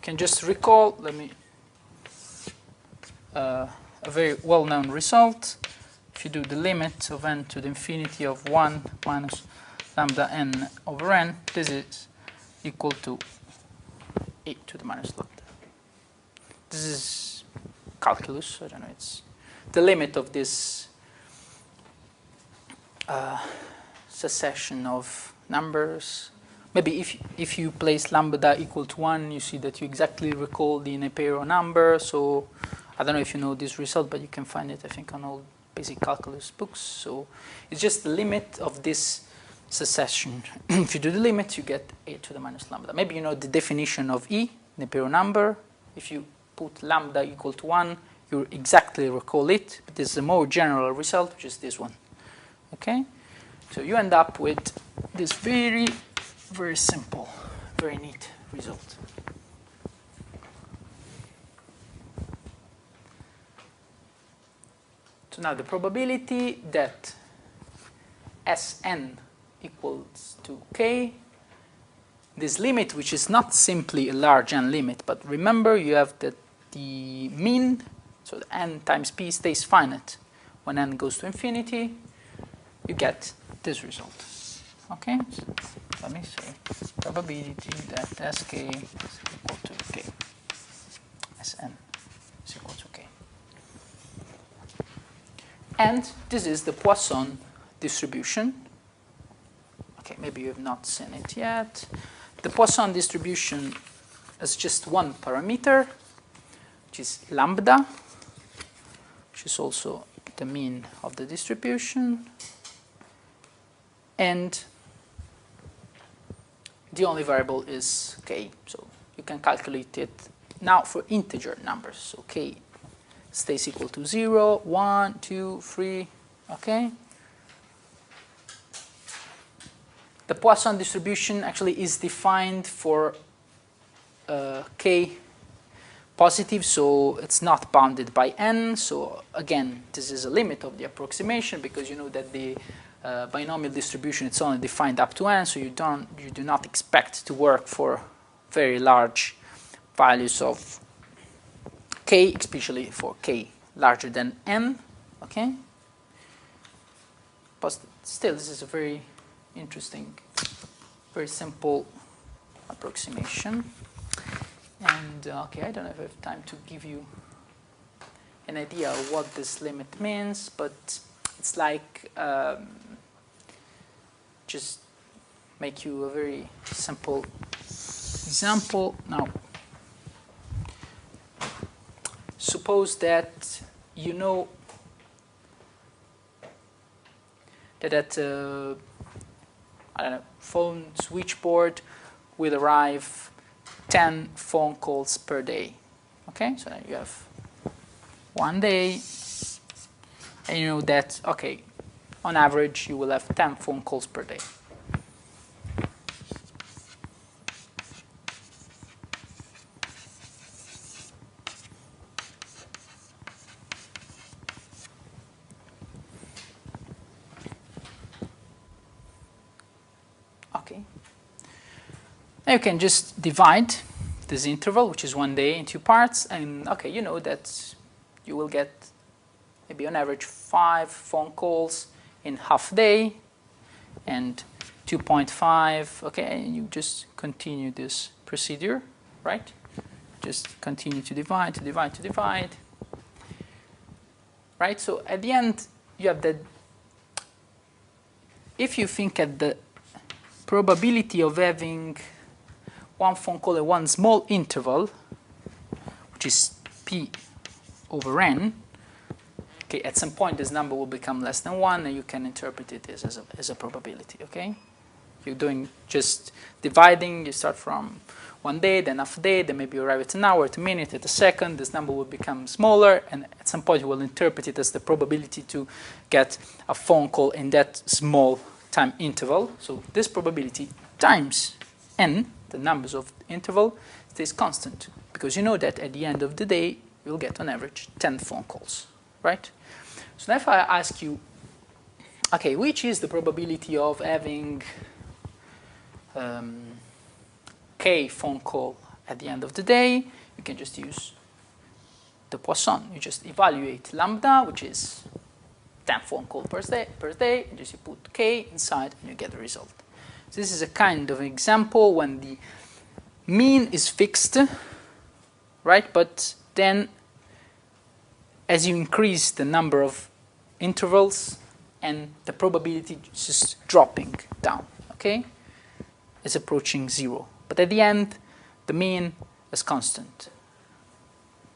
can just recall, let me a very well-known result. If you do the limit of n to the infinity of 1 minus lambda n over n, this is equal to e to the minus lambda. This is calculus. I don't know. It's the limit of this succession of numbers. Maybe if you place lambda equal to 1, you see that you exactly recall the Nepero number. So I don't know if you know this result, but you can find it, I think, on all basic calculus books. So it's just the limit of this succession. If you do the limit, you get e to the minus lambda. Maybe you know the definition of E, Nepero number. If you put lambda equal to 1, you exactly recall it. But this is a more general result, which is this one. Okay? So you end up with this very, very simple, very neat result. So now the probability that Sn equals to k, this limit, which is not simply a large n limit, but remember you have that the mean, so the n times p stays finite. When n goes to infinity, you get this result. Okay, so let me say probability that Sk is equal to k, Sn is equal to k. And this is the Poisson distribution. Okay, maybe you have not seen it yet. The Poisson distribution has just one parameter, which is lambda, which is also the mean of the distribution. And the only variable is k, so you can calculate it now for integer numbers. So k stays equal to 0, 1, 2, 3, okay? The Poisson distribution actually is defined for k positive, so it's not bounded by n. So again, this is a limit of the approximation because you know that the binomial distribution, it's only defined up to n, so you do not expect to work for very large values of k, especially for k larger than n, okay? But still, this is a very interesting, very simple approximation. And okay, I don't know if I have time to give you an idea of what this limit means, but it's like just make you a very simple example. Now, suppose that you know that at I don't know, phone switchboard will arrive 10 phone calls per day. Okay, so then you have 1 day, and you know that, okay, on average you will have 10 phone calls per day. Okay. Now you can just divide this interval, which is 1 day, in 2 parts, and okay, you know that you will get maybe on average 5 phone calls in half day and 2.5, okay, and you just continue this procedure, right? Just continue to divide, to divide, to divide, right? So at the end, you have that. If you think at the probability of having one phone call at one small interval, which is p over n. Okay, at some point this number will become less than 1, and you can interpret it as a probability. Okay, you're doing just dividing. You start from 1 day, then half a day, then maybe you arrive at an hour, at a minute, at a second. This number will become smaller, and at some point you will interpret it as the probability to get a phone call in that small time interval. So this probability times n, the numbers of the interval, stays constant, because you know that at the end of the day you'll get on average 10 phone calls, right? So now if I ask you, okay, which is the probability of having k phone call at the end of the day, you can just use the Poisson. You just evaluate lambda, which is 10 phone calls per day, and just you put k inside and you get the result. So this is a kind of example when the mean is fixed, right? But then as you increase the number of intervals, and the probability is just dropping down, okay? It's approaching 0. But at the end, the mean is constant.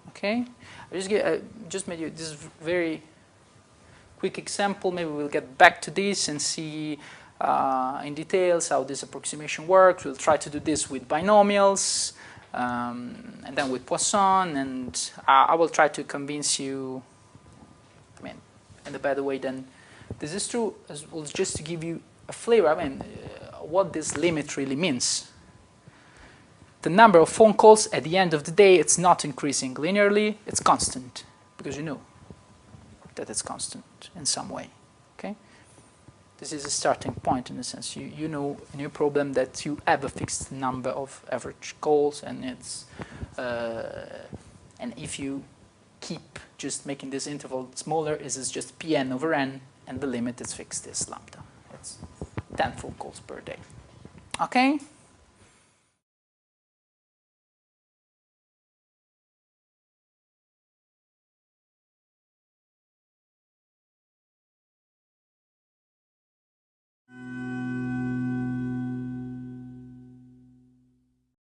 Okay? I just made you this very quick example. Maybe we'll get back to this and see in details how this approximation works. We'll try to do this with binomials, and then with Poisson, and I will try to convince you, I mean, in a better way than this is true, as well, just to give you a flavor, I mean, what this limit really means. The number of phone calls at the end of the day, it's not increasing linearly, it's constant, because you know that it's constant in some way. Okay? This is a starting point in a sense. You know in your problem that you have a fixed number of average calls, and it's and if you keep just making this interval smaller, this is just Pn over n, and the limit is fixed is lambda. It's 10 phone calls per day. Okay?